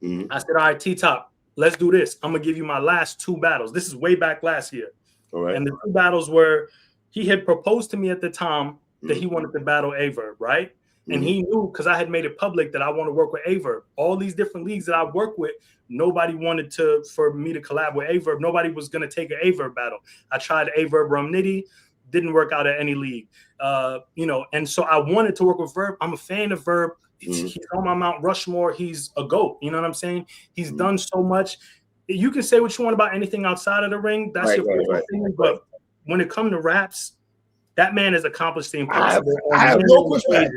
I said, "All right, T-Top, let's do this. I'm gonna give you my last 2 battles." This is way back last year, and the 2 battles were he had proposed to me at the time that he wanted to battle Verb, right? And he knew because I had made it public that I want to work with Verb. All these different leagues that I work with, nobody wanted for me to collab with Verb. Nobody was going to take an Verb battle. I tried Verb Rum Nitty, didn't work out at any league. And so I wanted to work with Verb. I'm a fan of Verb. He's on my Mount Rushmore. He's a GOAT. You know what I'm saying? He's done so much. You can say what you want about anything outside of the ring. That's your opinion. But when it comes to raps, that man has accomplished the impossible. I have no pushback,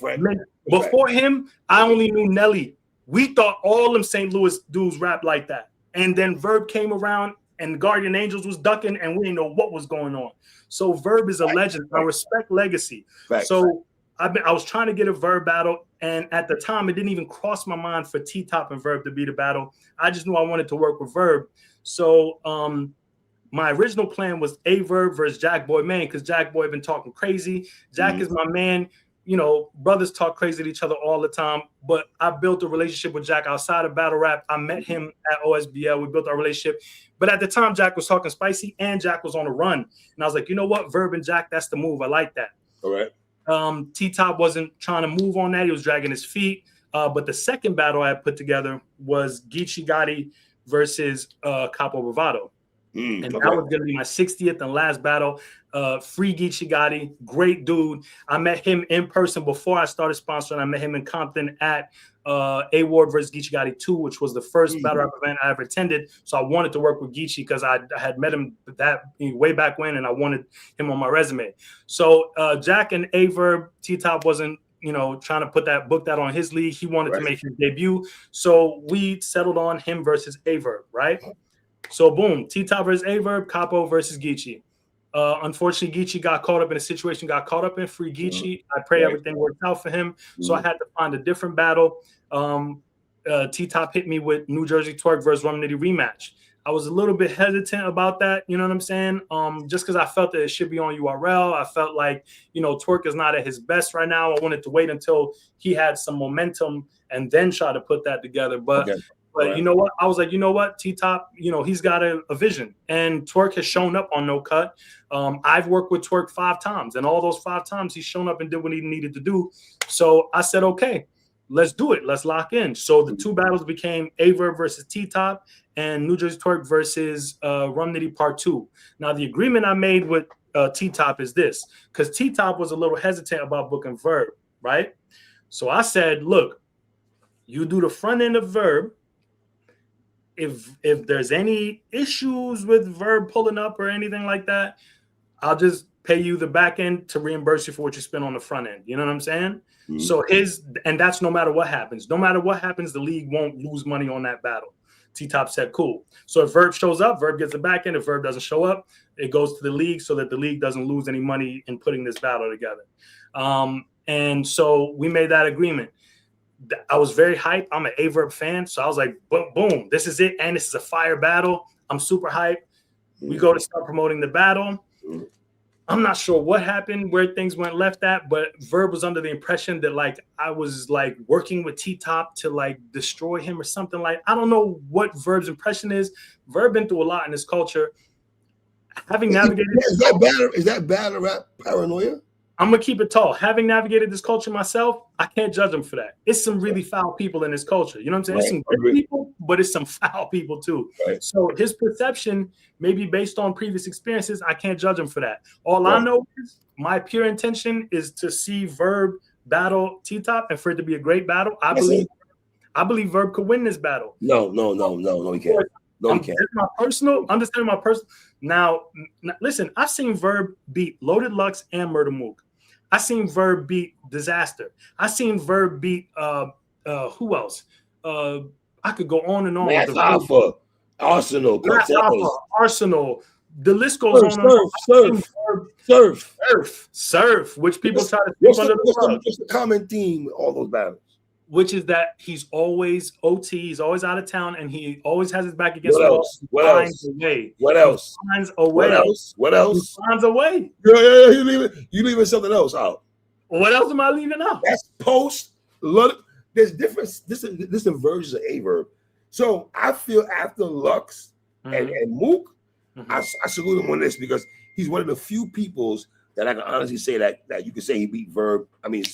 Frank. Before him, I only knew Nelly. We thought all them St. Louis dudes rap like that. And then Verb came around and Guardian Angels was ducking and we didn't know what was going on. So Verb is a legend. I respect legacy. So I was trying to get a Verb battle. And at the time, it didn't even cross my mind for T-Top and Verb to be the battle. I just knew I wanted to work with Verb. So my original plan was Verb versus Jack Boy Maine because Jack Boy been talking crazy. Jack is my man. Brothers talk crazy to each other all the time. But I built a relationship with Jack outside of battle rap. I met him at OSBL. We built our relationship. But at the time, Jack was talking spicy and Jack was on a run. And I was like, you know what? Verb and Jack, that's the move. I like that. All right. T-Top wasn't trying to move on that. He was dragging his feet. But the second battle I put together was Geechee Gotti versus Capo Bravado. And that was going to be my 60th and last battle. Free Geechee Gotti, great dude. I met him in person before I started sponsoring. I met him in Compton at A-Ward versus Geechee Gotti 2, which was the first battle rap event I ever attended. So I wanted to work with Geechee because I had met him way back when, and I wanted him on my resume. So Jack and Verb, T-Top wasn't trying to book that on his league. He wanted to make his debut. So we settled on him versus Averb, right? So boom, T-Top versus Averb, Capo versus Geechee. Unfortunately, Geechee got caught up in a situation, free Geechee. I pray everything worked out for him. So I had to find a different battle. T-Top hit me with New Jersey Twerk versus Rum Nitty rematch. I was a little bit hesitant about that, you know what I'm saying? Just because I felt that it should be on URL. I felt like, Twerk is not at his best right now. I wanted to wait until he had some momentum and then try to put that together. But you know what? I was like, you know what? T-Top, he's got a vision. And Twerk has shown up on No Cut. I've worked with Twerk 5 times. And all those 5 times he's shown up and did what he needed to do. So I said, okay, let's do it. Let's lock in. So the 2 battles became Averb versus T-Top and New Jersey Twerk versus Rum Nitty Part 2. Now, the agreement I made with T-Top is this, because T-Top was a little hesitant about booking Verb, right? So I said, look, you do the front end of Verb. If there's any issues with Verb pulling up or anything like that, I'll just pay you the back end to reimburse you for what you spent on the front end. You know what I'm saying? Mm-hmm. So and that's no matter what happens. No matter what happens, the league won't lose money on that battle. T-Top said, cool. So if Verb shows up, Verb gets the back end. If Verb doesn't show up, it goes to the league so that the league doesn't lose any money in putting this battle together. And so we made that agreement. I was very hyped. I'm an Averb fan. So I was like, boom, this is it. And this is a fire battle. I'm super hyped. We go to start promoting the battle. I'm not sure what happened, where things went left at, but Verb was under the impression that I was working with T-Top to destroy him or something. I don't know what Verb's impression is. Verb been through a lot in this culture. Having navigated is that battle rap paranoia? I'm gonna keep it tall. Having navigated this culture myself, I can't judge him for that. It's some really foul people in this culture. You know what I'm saying? It's some good people, but it's some foul people too. Right. So his perception, maybe based on previous experiences, I can't judge him for that. All I know is my pure intention is to see Verb battle T-Top and for it to be a great battle. I believe Verb could win this battle. No, he can't. No, he can't. Understanding my personal. Now, listen, I've seen Verb beat Loaded Lux and Murder Mook. I seen Verb beat Disaster. I seen Verb beat who else? I could go on and on. Mass Alpha, Arsenal, Arsenal. The list goes Surf, which people try to what's the common theme all those battles? Which is that he's always OT, he's always out of town, and he always has his back against the wall. What else? He finds a way. Yeah, you leaving something else out. What else am I leaving out? That's post. There's different different versions of Averb. So I feel after Lux and Mook, I salute him on this because he's one of the few peoples that I can honestly say that you can say he beat Verb. I mean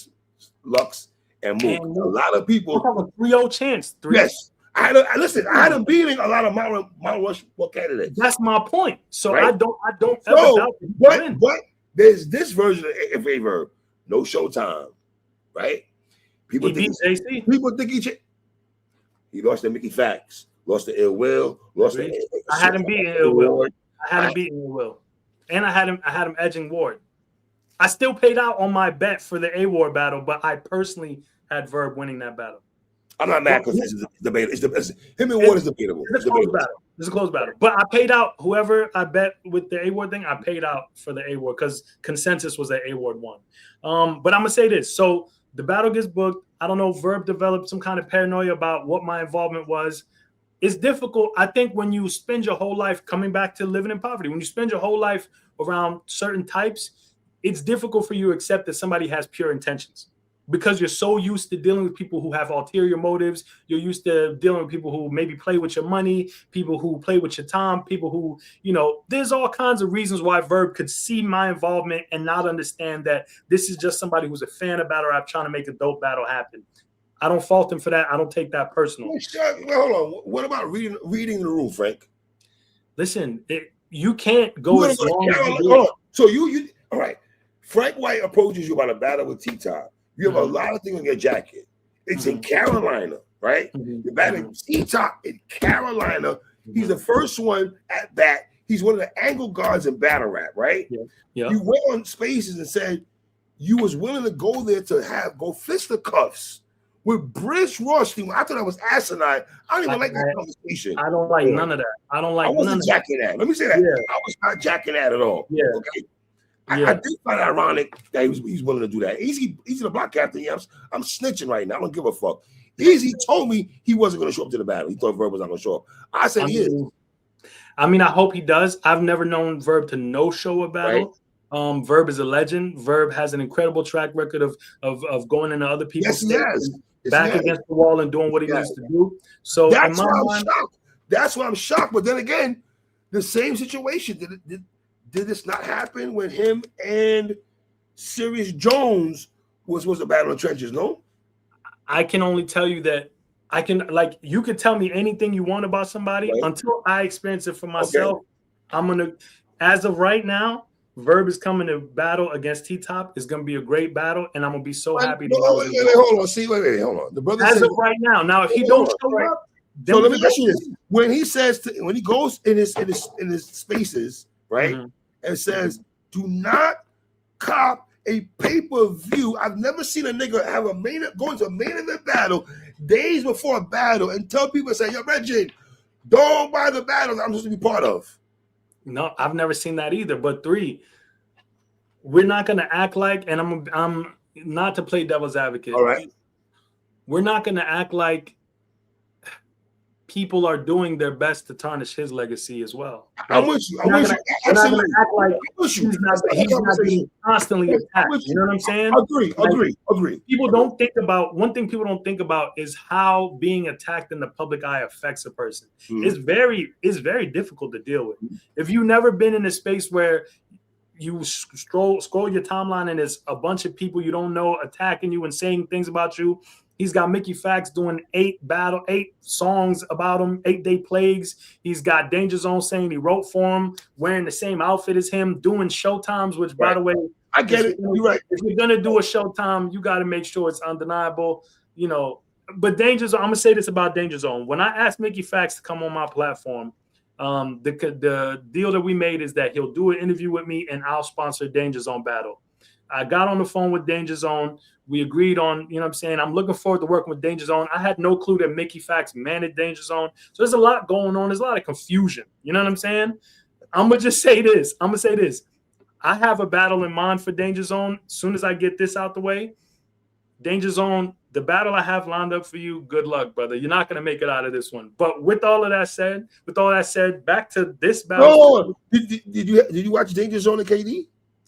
Lux and Mook. A lot of people have a 3-0 chance. Yes. I had him beating a lot of Mount Rushmore candidates. That's my point. So I don't ever doubt it. But there's this version of Averb, no Showtime, right? People think he lost to Mickey Fax, lost to Ill Will, I had him beating Ill Will. And I had him edging Ward. I still paid out on my bet for the A-Ward battle, but I personally had Verb winning that battle. I'm not mad because this is debatable. Him and Ward is debatable. It's a close battle. But I paid out whoever I bet with the A-Ward thing. I paid out for the A-Ward because consensus was that A-Ward won. But I'm gonna say this: so the battle gets booked. I don't know if Verb developed some kind of paranoia about what my involvement was. It's difficult. I think when you spend your whole life coming back to living in poverty, when you spend your whole life around certain types, it's difficult for you to accept that somebody has pure intentions because you're so used to dealing with people who have ulterior motives. You're used to dealing with people who maybe play with your money, people who play with your time, people who, there's all kinds of reasons why Verb could see my involvement and not understand that this is just somebody who's a fan of battle rap trying to make a dope battle happen. I don't fault him for that. I don't take that personal. Hold on. What about reading the room, Frank? Listen, you can't go as long as you do. So you all right. Frank White approaches you about a battle with T-Top. You have a lot of things on your jacket. It's in Carolina, right? You're battling T-Top in Carolina. He's the first one at bat. He's one of the angle guards in battle rap, right? Yeah. You went on Spaces and said you was willing to go there to go fisticuffs with Brish Rothstein. I thought that was asinine. I don't even like that conversation. I don't like none of that. I don't like. I wasn't jacking that. Let me say that. Yeah. I was not jacking that at all. Yeah. Okay. I did find it ironic that he's willing to do that. Eazy the Block captain. Yeah, I'm snitching right now. I don't give a fuck. Eazy told me he wasn't going to show up to the battle. He thought Verb was not going to show up. I said he is. I mean, I hope he does. I've never known Verb to no show a battle. Right. Verb is a legend. Verb has an incredible track record of going into other people's back against the wall and doing what he needs to do. So that's why I'm shocked. That's why I'm shocked. But then again, the same situation. Did this not happen when him and Sirius Jones was a battle in trenches? No, I can only tell you that you could tell me anything you want about somebody until I experience it for myself. Okay. I'm gonna, as of right now, Verb is coming to battle against T-Top. It's gonna be a great battle, and I'm gonna be so happy. Wait, hold on. See, wait, hold on. The brother as of right now. If he don't show up, so let me ask you this: when he goes in his spaces, right? Mm-hmm. And says, do not cop a pay-per-view. I've never seen a nigga have go into a main event battle days before a battle and tell people, say, yo, Reggie, don't buy the battles I'm supposed to be part of. No, I've never seen that either. But 3, we're not going to act like, and I'm not to play devil's advocate. All right. We're not going to act like people are doing their best to tarnish his legacy as well. I'm with you. I'm with you. We're not going to act like he's not being constantly attacked. You know what I'm saying? Agree. People don't think about, one thing people don't think about is how being attacked in the public eye affects a person. Mm-hmm. It's very difficult to deal with. If you've never been in a space where you scroll your timeline and there's a bunch of people you don't know attacking you and saying things about you. He's got Mickey Fax doing 8 songs about him, 8-day plagues. He's got Danger Zone saying he wrote for him, wearing the same outfit as him, doing showtimes, which, by the way, I get it. You're right. If you're going to do a showtime, you got to make sure it's undeniable, you know. But Danger Zone, I'm going to say this about Danger Zone. When I asked Mickey Fax to come on my platform, the deal that we made is that he'll do an interview with me and I'll sponsor Danger Zone battle. I got on the phone with Danger Zone. We agreed on, you know what I'm saying? I'm looking forward to working with Danger Zone. I had no clue that Mickey Fax managed Danger Zone. So there's a lot going on. There's a lot of confusion. You know what I'm saying? I'm going to just say this. I have a battle in mind for Danger Zone. As soon as I get this out the way, Danger Zone, the battle I have lined up for you, good luck, brother. You're not going to make it out of this one. But with all that said, back to this battle. Oh, did you watch Danger Zone and KD?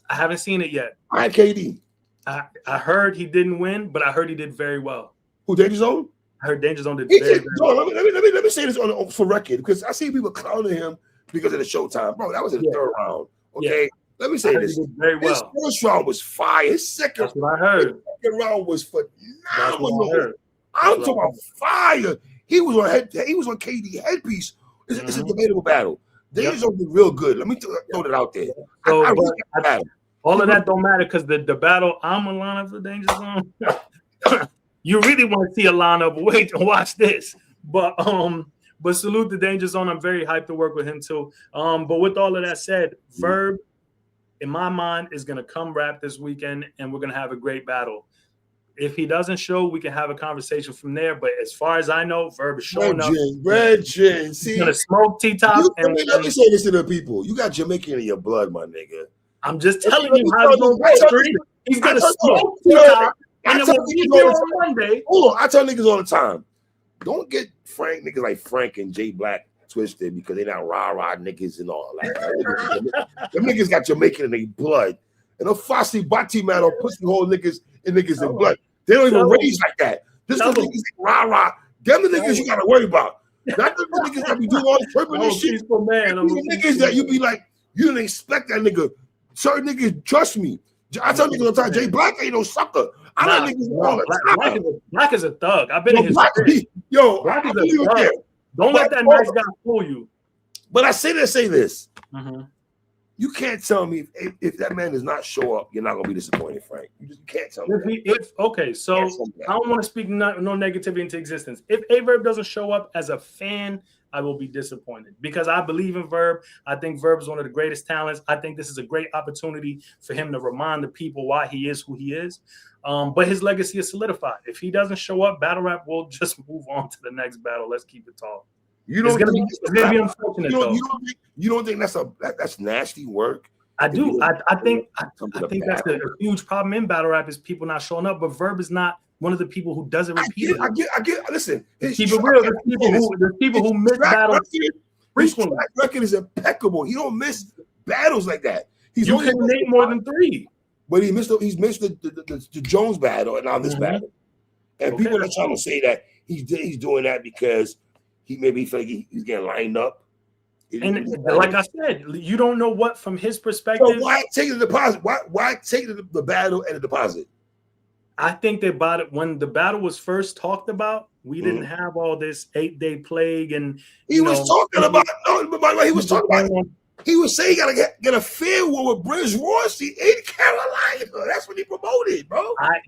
I haven't seen it yet. I had KD. I heard he didn't win, but I heard he did very well. Who, Danger Zone? I heard Danger Zone did very well. Let me say this for record, because I see people clowning him because of the Showtime. Bro, that was in the 3rd round. Okay? Yeah. Let me say this. Very well. His 1st round was fire. His second round was phenomenal. I'm talking about fire. He was on KD headpiece. It's a debatable battle. Danger Zone did real good. Let me throw that out there. So, all of that don't matter because the battle I'm a lineup for Danger Zone. You really want to see a lineup? Wait and watch this. But salute to Danger Zone. I'm very hyped to work with him too. But with all of that said, Verb, in my mind, is gonna come rap this weekend, and we're gonna have a great battle. If he doesn't show, we can have a conversation from there. But as far as I know, Verb is showing up. See, he's gonna smoke T-Top. Let me say this to the people: you got Jamaican in your blood, my nigga. I'm just telling you how it's going to go. He's going to smoke T-Top. And then we'll be here on Monday. Hold on. I tell niggas all the time, don't get niggas like Frank and J Black twisted because they not rah-rah niggas and all that. Them niggas got Jamaican in their blood. And them Fossey Bati man or pussy hole niggas in blood. They don't even raise like that. This is niggas rah-rah. Them the niggas you got to worry about. Not the niggas that be doing all the tripping and shit. The niggas that you be like, you didn't expect that nigga. Certain niggas, trust me. I tell niggas all the time, Jay Black ain't no sucker. I know niggas all the time. Black is a thug. I've been in his Black is a thug. Don't let that nice guy fool you. But I say this. You can't tell me if that man does not show up, you're not gonna be disappointed, Frank. You can't tell me. Okay, so I don't want to speak no negativity into existence. If Verb doesn't show up as a fan, I will be disappointed because I believe in Verb. I think Verb is one of the greatest talents. I think this is a great opportunity for him to remind the people why he is who he is. But his legacy is solidified. If he doesn't show up, battle rap will just move on to the next battle. Let's keep it tall. You don't think it's gonna be unfortunate, you don't think that's nasty work? I do. I think that's a huge problem in battle rap is people not showing up. But Verb is not one of the people who does it repeatedly. I get. Listen, keep it real. There's people who miss battles frequently. His record is impeccable. He don't miss battles like that. You can name more than 3. But he's missed the Jones battle and now this battle. And people are trying to say that he's doing that because he maybe feel like he's getting lined up. And like I said, you don't know what from his perspective. So why take the deposit? Why take the battle and the deposit? I think they bought it when the battle was first talked about. We didn't have all this 8-day plague, and he was talking about. He was talking about. He was saying he gotta get a fair war with British Royalty in Carolina. That's what he promoted, bro. I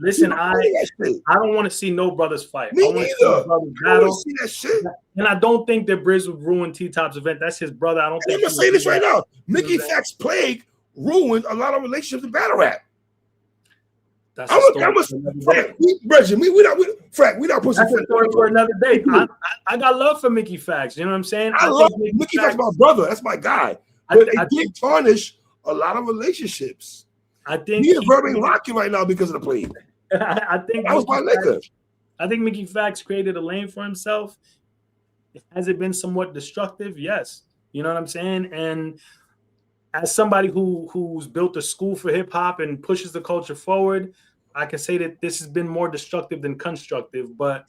don't want to see no brothers fight. Me neither. I want to see that shit. And I don't think that Briz would ruin T-Top's event. That's his brother. I don't think. I'm gonna say this right now. Mickey Fact's plague ruined a lot of relationships in battle rap. That's Frank, we're not pushing. That's a story for another day. I got love for Mickey Facts. You know what I'm saying? I love Mickey Facts, my brother. That's my guy. But it did tarnish a lot of relationships. I think he and Verb ain't rocking right now because of the plague. I think that was my nigga. I think Mickey Facts created a lane for himself. Has it been somewhat destructive? Yes. You know what I'm saying? And as somebody who's built a school for hip hop and pushes the culture forward, I can say that this has been more destructive than constructive. But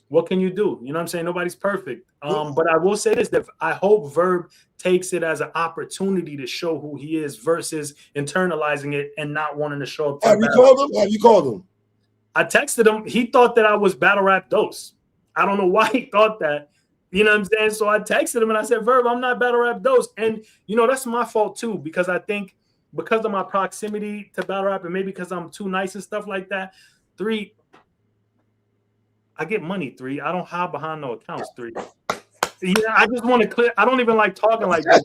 what can you do? You know what I'm saying? Nobody's perfect. But I will say this, that I hope Verb takes it as an opportunity to show who he is versus internalizing it and not wanting to show up. Have you called him? I texted him. He thought that I was battle rap Dose. I don't know why he thought that. You know what I'm saying? So I texted him and I said, Verb, I'm not battle rap Dose. And, you know, that's my fault too, because I think because of my proximity to battle rap and maybe because I'm too nice and stuff like that, 3, I get money, 3. I don't hide behind no accounts, 3. Yeah, I just want to clear. I don't even like talking like this.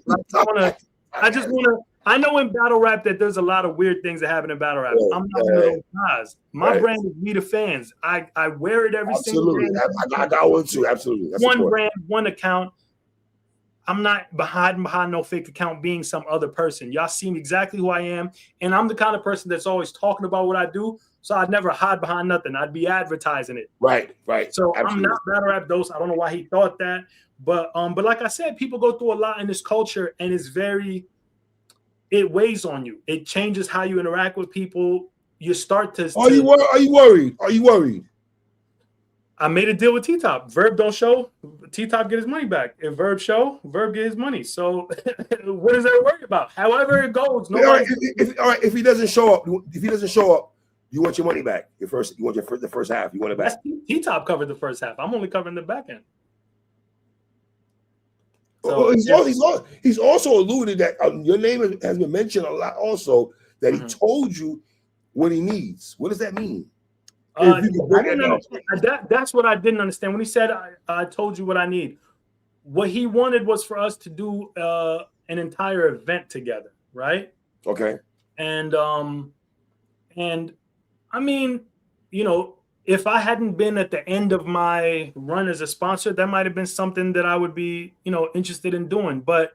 I know in battle rap that there's a lot of weird things that happen in battle rap. I'm not one of those guys. My brand is me the fans. I wear it every single day. I got one too. Absolutely. That's one brand, one account. I'm not hiding behind no fake account being some other person. Y'all see me exactly who I am. And I'm the kind of person that's always talking about what I do. So I'd never hide behind nothing. I'd be advertising it. Right. So absolutely. I'm not battle rap Dose. I don't know why he thought that. But like I said, people go through a lot in this culture and it weighs on you. It changes how you interact with people. You start to. Are you worried? I made a deal with T-Top. Verb don't show, T-Top get his money back. If Verb show, Verb get his money. So what is there to worry about? However it goes. If he doesn't show up, you want your money back. The first half. You want it back. T-Top covered the first half. I'm only covering the back end. So, he's also alluded that your name has been mentioned a lot. Also, that he told you what he needs. What does that mean? That's what I didn't understand when he said, "I told you what I need." What he wanted was for us to do an entire event together, right? Okay. And I mean, you know, if I hadn't been at the end of my run as a sponsor, that might have been something that I would be, you know, interested in doing. But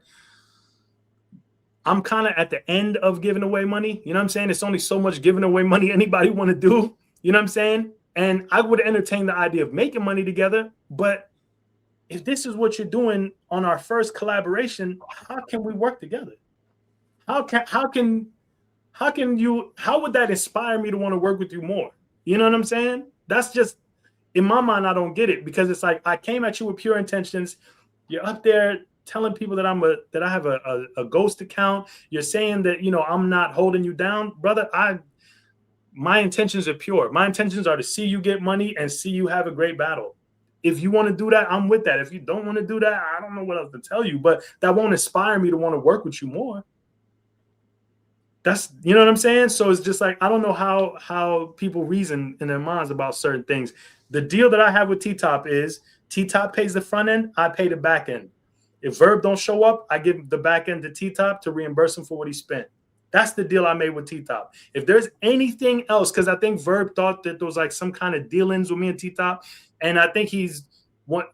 I'm kind of at the end of giving away money. You know what I'm saying? It's only so much giving away money anybody want to do. You know what I'm saying? And I would entertain the idea of making money together. But if this is what you're doing on our first collaboration, how can we work together? How would that inspire me to want to work with you more? You know what I'm saying? That's just, in my mind, I don't get it, because it's like I came at you with pure intentions. You're up there telling people that I have a ghost account. You're saying that, you know, I'm not holding you down, brother. My intentions are pure. My intentions are to see you get money and see you have a great battle. If you want to do that, I'm with that. If you don't want to do that, I don't know what else to tell you, but that won't inspire me to want to work with you more. That's, you know what I'm saying? So it's just like, I don't know how people reason in their minds about certain things. The deal that I have with T-Top is T-Top pays the front end, I pay the back end. If Verb don't show up, I give the back end to T-Top to reimburse him for what he spent. That's the deal I made with T-Top. If there's anything else, because I think Verb thought that there was like some kind of dealings with me and T-Top, and I think he's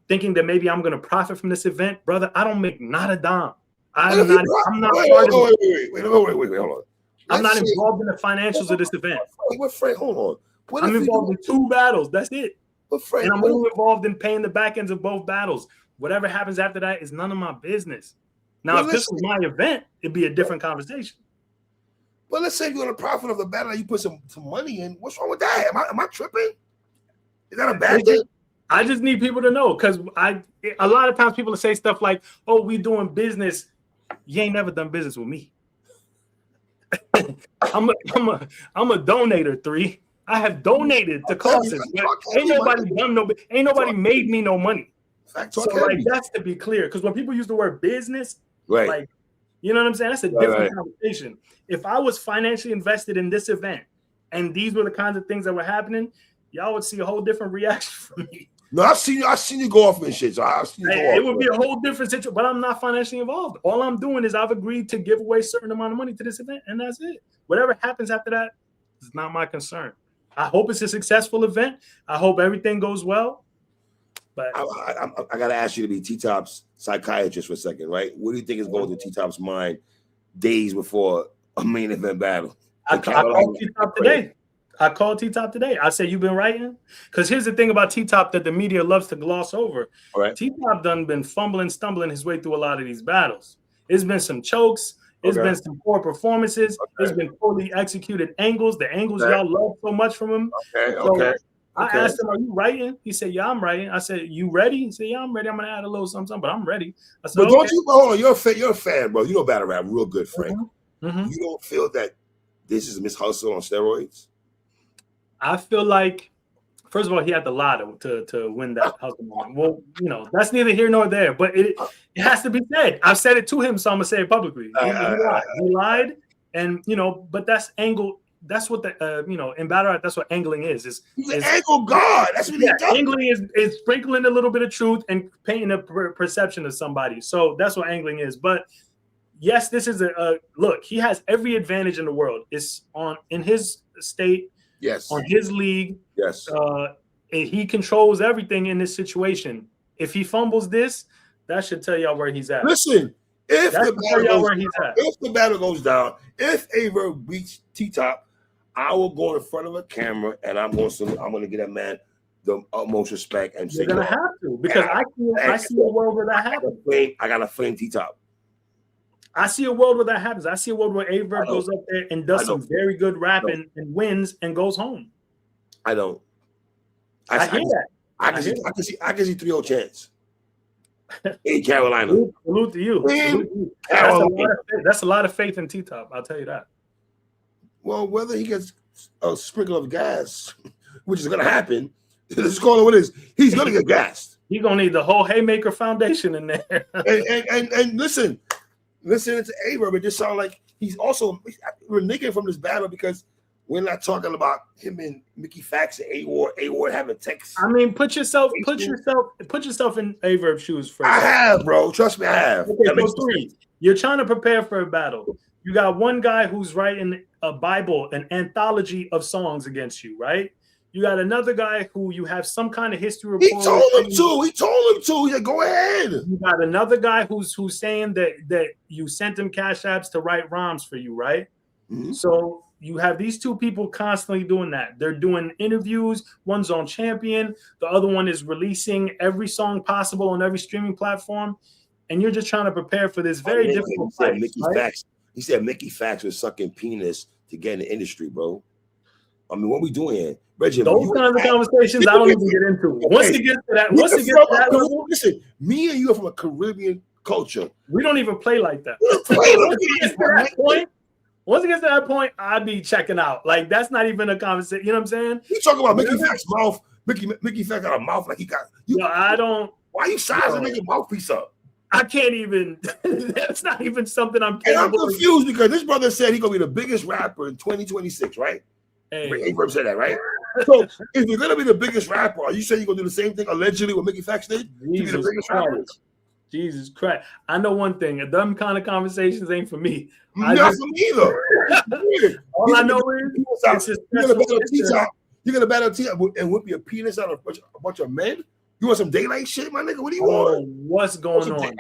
thinking that maybe I'm going to profit from this event. Brother, I don't make not a dime. I'm not part of it. Wait, hold on. I'm not involved in the financials of this event. Hold on. I'm involved in 2 battles. That's it. And I'm only involved in paying the back ends of both battles. Whatever happens after that is none of my business. Now, if this was my event, it'd be a different conversation. But let's say you're going to profit of the battle, you put some money in. What's wrong with that? Am I tripping? Is that a bad thing? I just need people to know, because a lot of times people say stuff like, "Oh, we doing business." You ain't never done business with me. I'm a donator, 3. I have donated to causes. Ain't nobody made me no money. So like, that's to be clear, because when people use the word business, right, like, you know what I'm saying? That's a different conversation. If I was financially invested in this event and these were the kinds of things that were happening, y'all would see a whole different reaction from me. No, I've seen you go off and shit. So I've seen you go off. It would be a whole different situation, but I'm not financially involved. All I'm doing is I've agreed to give away a certain amount of money to this event, and that's it. Whatever happens after that is not my concern. I hope it's a successful event. I hope everything goes well. But I got to ask you to be T-Top's psychiatrist for a second, right? What do you think is going through T-Top's mind days before a main event battle? I called T-Top today. I said, "You've been writing?" Because here's the thing about T-Top that the media loves to gloss over. Right. T-Top done been stumbling his way through a lot of these battles. It's been some chokes. It's been some poor performances. It's been poorly executed angles. The angles y'all love so much from him. I asked him, "Are you writing?" He said, "Yeah, I'm writing." I said, "You ready?" He said, "Yeah, I'm ready. I'm gonna add a little something, but I'm ready." I said, "But don't you? Hold on, you're a fan, bro. You know battle rap real good, Frank. Mm-hmm. You don't feel that this is Miss Hustle on steroids?" I feel like, first of all, he had the lotto to win that hustle moment. Well, you know, that's neither here nor there, but it has to be said. I've said it to him, so I'm gonna say it publicly. He lied, and you know, but that's angle. That's what the in battle rap, that's what angling is. He's an angle god. That's what he does. Angling is sprinkling a little bit of truth and painting a perception of somebody. So that's what angling is. But yes, this is a look. He has every advantage in the world. It's in his state. Yes. On his league. Yes. He controls everything in this situation. If he fumbles this, that should tell y'all where he's at. Listen, if the battle goes down, if Aver beats T-Top, I will go in front of a camera and I'm going to give that man the utmost respect and say, "You're gonna have to," because I see a world where that happens. I gotta flame T-Top. I see a world where that happens. I see a world where Aver goes up there and does some very good rapping and wins and goes home. I don't. I hear that. I can see 3-0 chance. In Carolina. Salute to you. That's a lot of faith in T-Top. I'll tell you that. Well, whether he gets a sprinkle of gas, which is going to happen, let's call it what it is. He's going to get gassed. He's going to need the whole Haymaker Foundation in there. and listen to Aver, but it just sounds like we're nicking from this battle because we're not talking about him and Mickey Fax and A-Ward having text. I mean, put yourself in Averb's shoes first. I have, bro. Trust me, I have. Okay, so 3. You're trying to prepare for a battle. You got one guy who's writing a Bible, an anthology of songs against you, right? You got another guy who you have some kind of history report. He told him to. He said, "Go ahead." You got another guy who's saying that you sent him cash apps to write rhymes for you, right? Mm-hmm. So you have these 2 people constantly doing that. They're doing interviews. One's on Champion. The other one is releasing every song possible on every streaming platform. And you're just trying to prepare for this very difficult fight. He said Mickey Fax was sucking penis to get in the industry, bro. I mean, what we doing here? Reggie, those kinds of conversations I don't even get into. Once it gets to that level, listen, me and you are from a Caribbean culture. We don't even play like that. Once it gets to that point, I'd be checking out. Like, that's not even a conversation. You know what I'm saying? You talking about Mickey Fax's mouth? Mickey Fax got a mouth like he got. I don't. Why are you sizing your mouthpiece up? I can't even. That's not even something I'm capable. And I'm confused because this brother said he's gonna be the biggest rapper in 2026, right? Hey, Verb said that, right? So if you're gonna be the biggest rapper, are you saying you're gonna do the same thing allegedly what Mickey Fax did to be the biggest rapper? Jesus Christ! I know one thing: them kind of conversations ain't for me. Not for me either. All I know is you're gonna battle T-Top and whip your penis out of a bunch of men. You want some daylight shit, my nigga? What do you want? What's going on?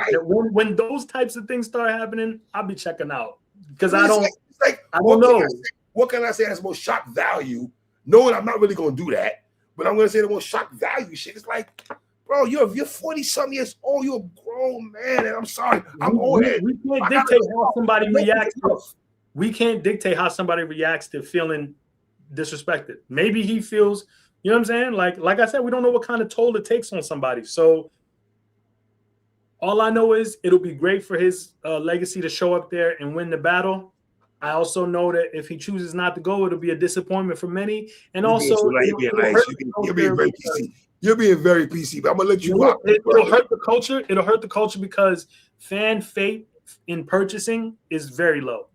When those types of things start happening, I'll be checking out because I don't know. What can I say has most shock value? Knowing I'm not really gonna do that, but I'm gonna say the most shock value shit. It's like, bro, you're 40-something years old. You're a grown man, and I'm sorry, I'm old head. We can't dictate how somebody reacts. We can't dictate how somebody reacts to feeling disrespected. Maybe he feels, you know what I'm saying? Like I said, we don't know what kind of toll it takes on somebody. So all I know is it'll be great for his legacy to show up there and win the battle. I also know that if he chooses not to go, it'll be a disappointment for many. And also, you're being very PC. You're being very PC, but I'm gonna let you rock. It'll hurt the culture. It'll hurt the culture because fan faith in purchasing is very low.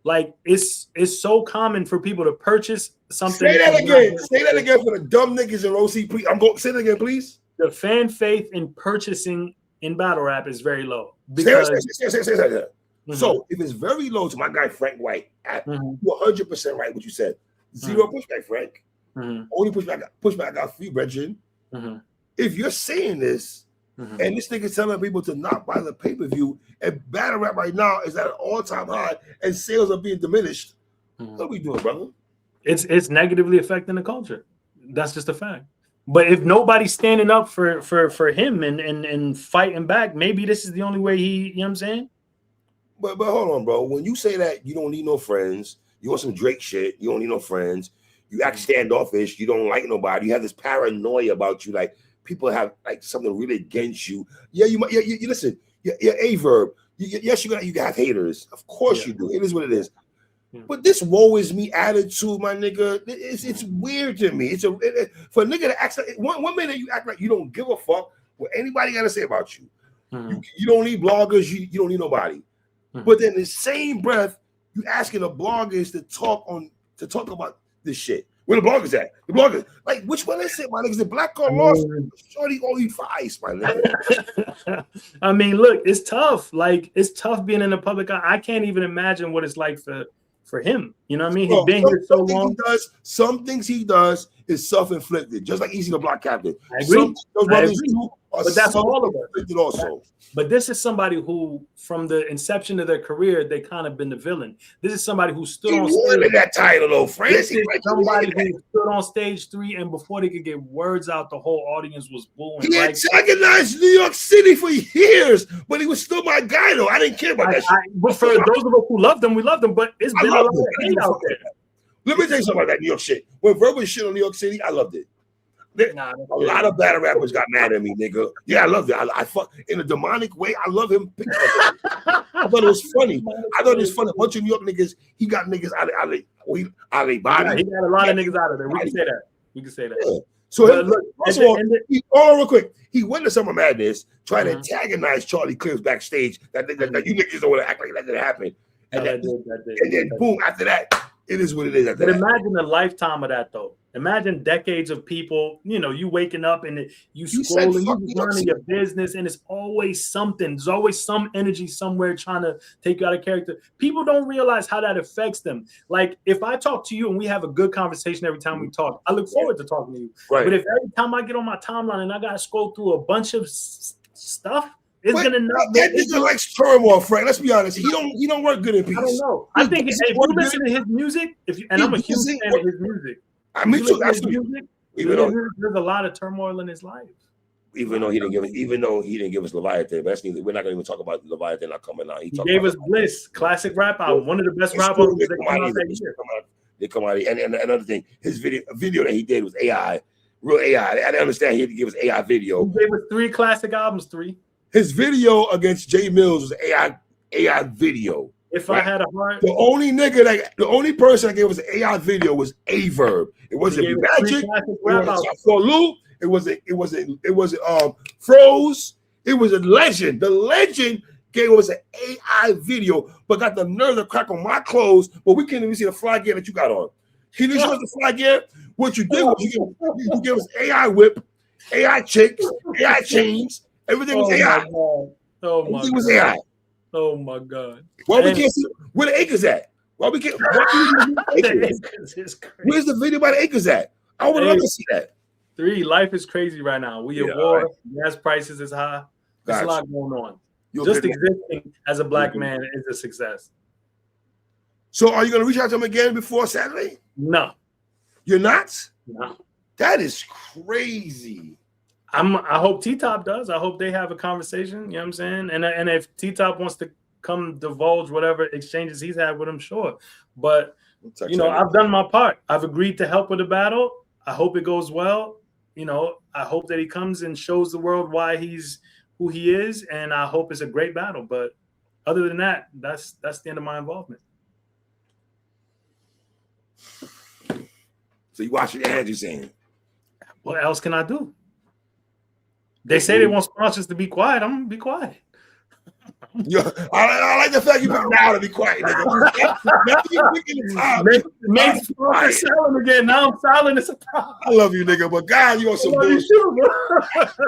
Like it's so common for people to purchase something. Say that again. Say that again for the dumb niggas in OC. I'm going. Say that again, please. The fan faith in purchasing in battle rap is very low. Say. So if it's very low to my guy Frank White, you're 100% right what you said. Zero pushback, Frank. Only pushback I got for you, Brethren. If you're saying this, and this nigga telling people to not buy the pay-per-view, and battle rap right now is at an all-time high, and sales are being diminished, what are we doing, brother? It's negatively affecting the culture. That's just a fact. But if nobody's standing up for him and fighting back, maybe this is the only way he, you know what I'm saying? But hold on, bro. When you say that you don't need no friends, you want some Drake shit, you don't need no friends, you act standoffish, you don't like nobody, you have this paranoia about you, like people have like something really against you. Yeah, you listen, you're a Verb. Yes, you have haters. Of course you do. It is what it is. But this woe is me attitude, my nigga, it's weird to me. For a nigga to act like one minute you act like you don't give a fuck what anybody got to say about you. You don't need bloggers, you don't need nobody. But then in the same breath, you asking the bloggers to talk about this shit. Where the bloggers at? The bloggers, like, which one is it, my niggas? The black girl lost. Shorty all eat for ice, my nigga. I mean, look, it's tough. Like, it's tough being in the public eye. I can't even imagine what it's like for him. You know what I mean? He's been here so long. Some things he does is self-inflicted, just like Eazy the Block captain. I agree. But that's all of it. Also. But this is somebody who, from the inception of their career, they kind of been the villain. This is somebody who stood on stage. That title, though, Francis. This is somebody who stood on stage 3, and before they could get words out, the whole audience was booing. He antagonized New York City for years, but he was still my guy, though. I didn't care about that shit. But for those of us who loved him, we loved him. But it's been a lot of hate out there. Let me tell you something about that New York shit. When Verb was shit on New York City, I loved it. A lot of battle rappers got mad at me, nigga. Yeah, I loved it. I fuck in a demonic way. I love him. I thought it was funny. A bunch of New York niggas. He got niggas out of body. He got a lot of niggas out of there. We can say that. Yeah. So real quick, he went to Summer Madness trying to antagonize Charlie Clips backstage. That you niggas don't want to act like that didn't happen. And then boom, after that, it is what it is. But imagine a lifetime of that, though. Imagine decades of people, you waking up and you scrolling, you learning your business, and it's always something. There's always some energy somewhere trying to take you out of character. People don't realize how that affects them. Like, if I talk to you and we have a good conversation every time we talk, I look forward to talking to you. Right. But if every time I get on my timeline and I got to scroll through a bunch of stuff, it's gonna not. That nigga likes turmoil, Frank. Let's be honest. He don't work good in peace. I don't know. I think if you listen to his music, I'm a huge fan of his music. Me too. Absolutely. There's a lot of turmoil in his life. Even though he didn't give us Leviathan, but we're not gonna even talk about Leviathan not coming out. He gave us Bliss, classic rap album, one of the best rap albums that come out that year. They come out, and another thing, his video that he did was AI, real AI. I didn't understand he had to give us AI video. He gave us 3 classic albums, 3. His video against Jay Mills was AI video. If I had a heart, the only person that gave us an AI video was a Verb. It wasn't Magic. It wasn't Froz, It was a legend. The legend gave us an AI video, but got the nerve to crack on my clothes, but we can't even see the fly gear that you got on. Can you show us the fly gear? What you did was you gave us AI whip, AI chicks, AI chains. Everything was AI. Everything was AI. Oh my God. Why we can't see where the acres at? Why we can't? Where's the video by the acres at? I would love to see that. Life is crazy right now. We at war. Gas prices is high. There's a lot going on. Just existing as a black man is a success. So are you going to reach out to him again before Saturday? No. You're not? No. That is crazy. I hope T-Top does. I hope they have a conversation. You know what I'm saying? And if T-Top wants to come divulge whatever exchanges he's had with him, sure. But, you know, I've done my part. I've agreed to help with the battle. I hope it goes well. You know, I hope that he comes and shows the world why he's who he is. And I hope it's a great battle. But other than that, that's the end of my involvement. So you wash your hands, you're saying? What else can I do? They say they want sponsors to be quiet. I'm gonna be quiet. I like the fact you put now to be quiet. Maybe sponsors selling again. Now I'm silent. It's a problem. I love you, nigga, but God, you want some bullshit. You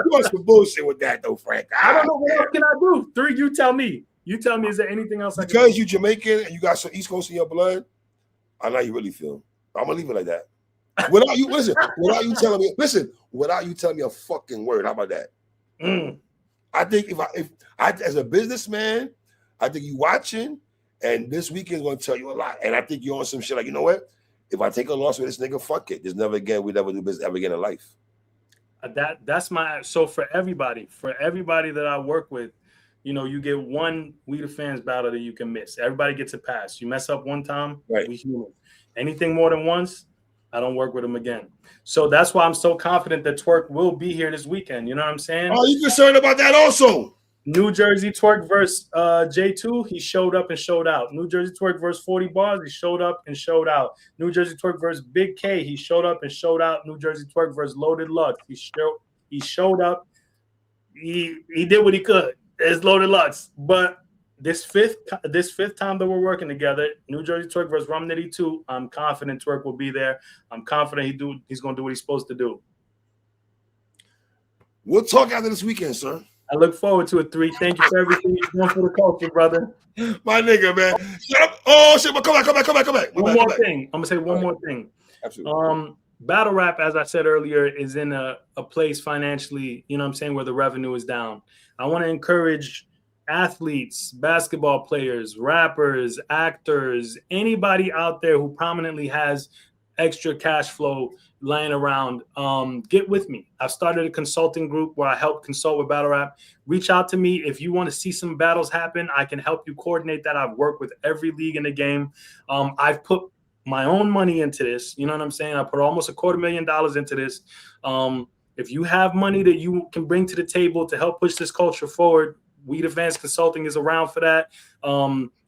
want some bullshit with that, though, Frank. I don't know what else can I do. You tell me. You tell me. Is there anything else? Because you Jamaican and you got some East Coast in your blood, I know you really feel. I'm gonna leave it like that. Without you telling me a fucking word. How about that? I think if I as a businessman, I think you watching, and this weekend's gonna tell you a lot. And I think you're on some shit like, you know what? If I take a loss with this nigga, fuck it. There's never again, we never do business ever again in life. That's my for everybody that I work with, you know, you get one We the Fans battle that you can miss. Everybody gets a pass. You mess up one time, right? We human. Anything more than once, I don't work with him again. So that's why I'm so confident that Twerk will be here this weekend. You know what I'm saying? Oh, you concerned about that also? New Jersey Twerk versus J2, he showed up and showed out. New Jersey Twerk versus 40 Bars, he showed up and showed out. New Jersey Twerk versus Big K, he showed up and showed out. New Jersey Twerk versus Loaded Lux, he showed up. He did what he could. It's Loaded Lux, but this fifth time that we're working together, New Jersey Twerk versus Rum Nitty 2, I'm confident Twerk will be there. I'm confident he's going to do what he's supposed to do. We'll talk after this weekend, sir. I look forward to it, 3. Thank you for everything you've done for the culture, brother. My nigga, man. Shut up. Oh, shit, but come back. One more thing. I'm going to say one more thing. Absolutely. Battle rap, as I said earlier, is in a place financially, you know what I'm saying, where the revenue is down. I want to encourage athletes, basketball players, rappers, actors, anybody out there who prominently has extra cash flow laying around, get with me. I've started a consulting group where I help consult with battle rap. Reach out to me if you want to see some battles happen. I can help you coordinate that. I've worked with every league in the game. I've put my own money into this. You know what I'm saying? I put almost $250,000 into this. If you have money that you can bring to the table to help push this culture forward, We the Fans Consulting is around for that.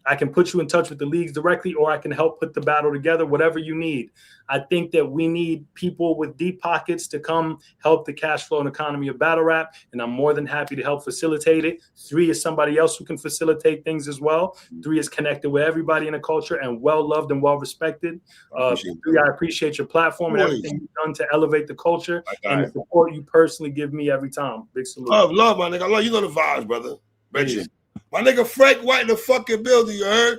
I can put you in touch with the leagues directly, or I can help put the battle together, whatever you need. I think that we need people with deep pockets to come help the cash flow and economy of battle rap, and I'm more than happy to help facilitate it. 3 is somebody else who can facilitate things as well. 3 is connected with everybody in the culture and well-loved and well-respected. 3, I appreciate your platform and everything you've done to elevate the culture and the support you personally give me every time. Big salute. Love, my nigga. I love you. Know the vibes, brother. Reggie. My nigga Frank White in the fucking building, you heard?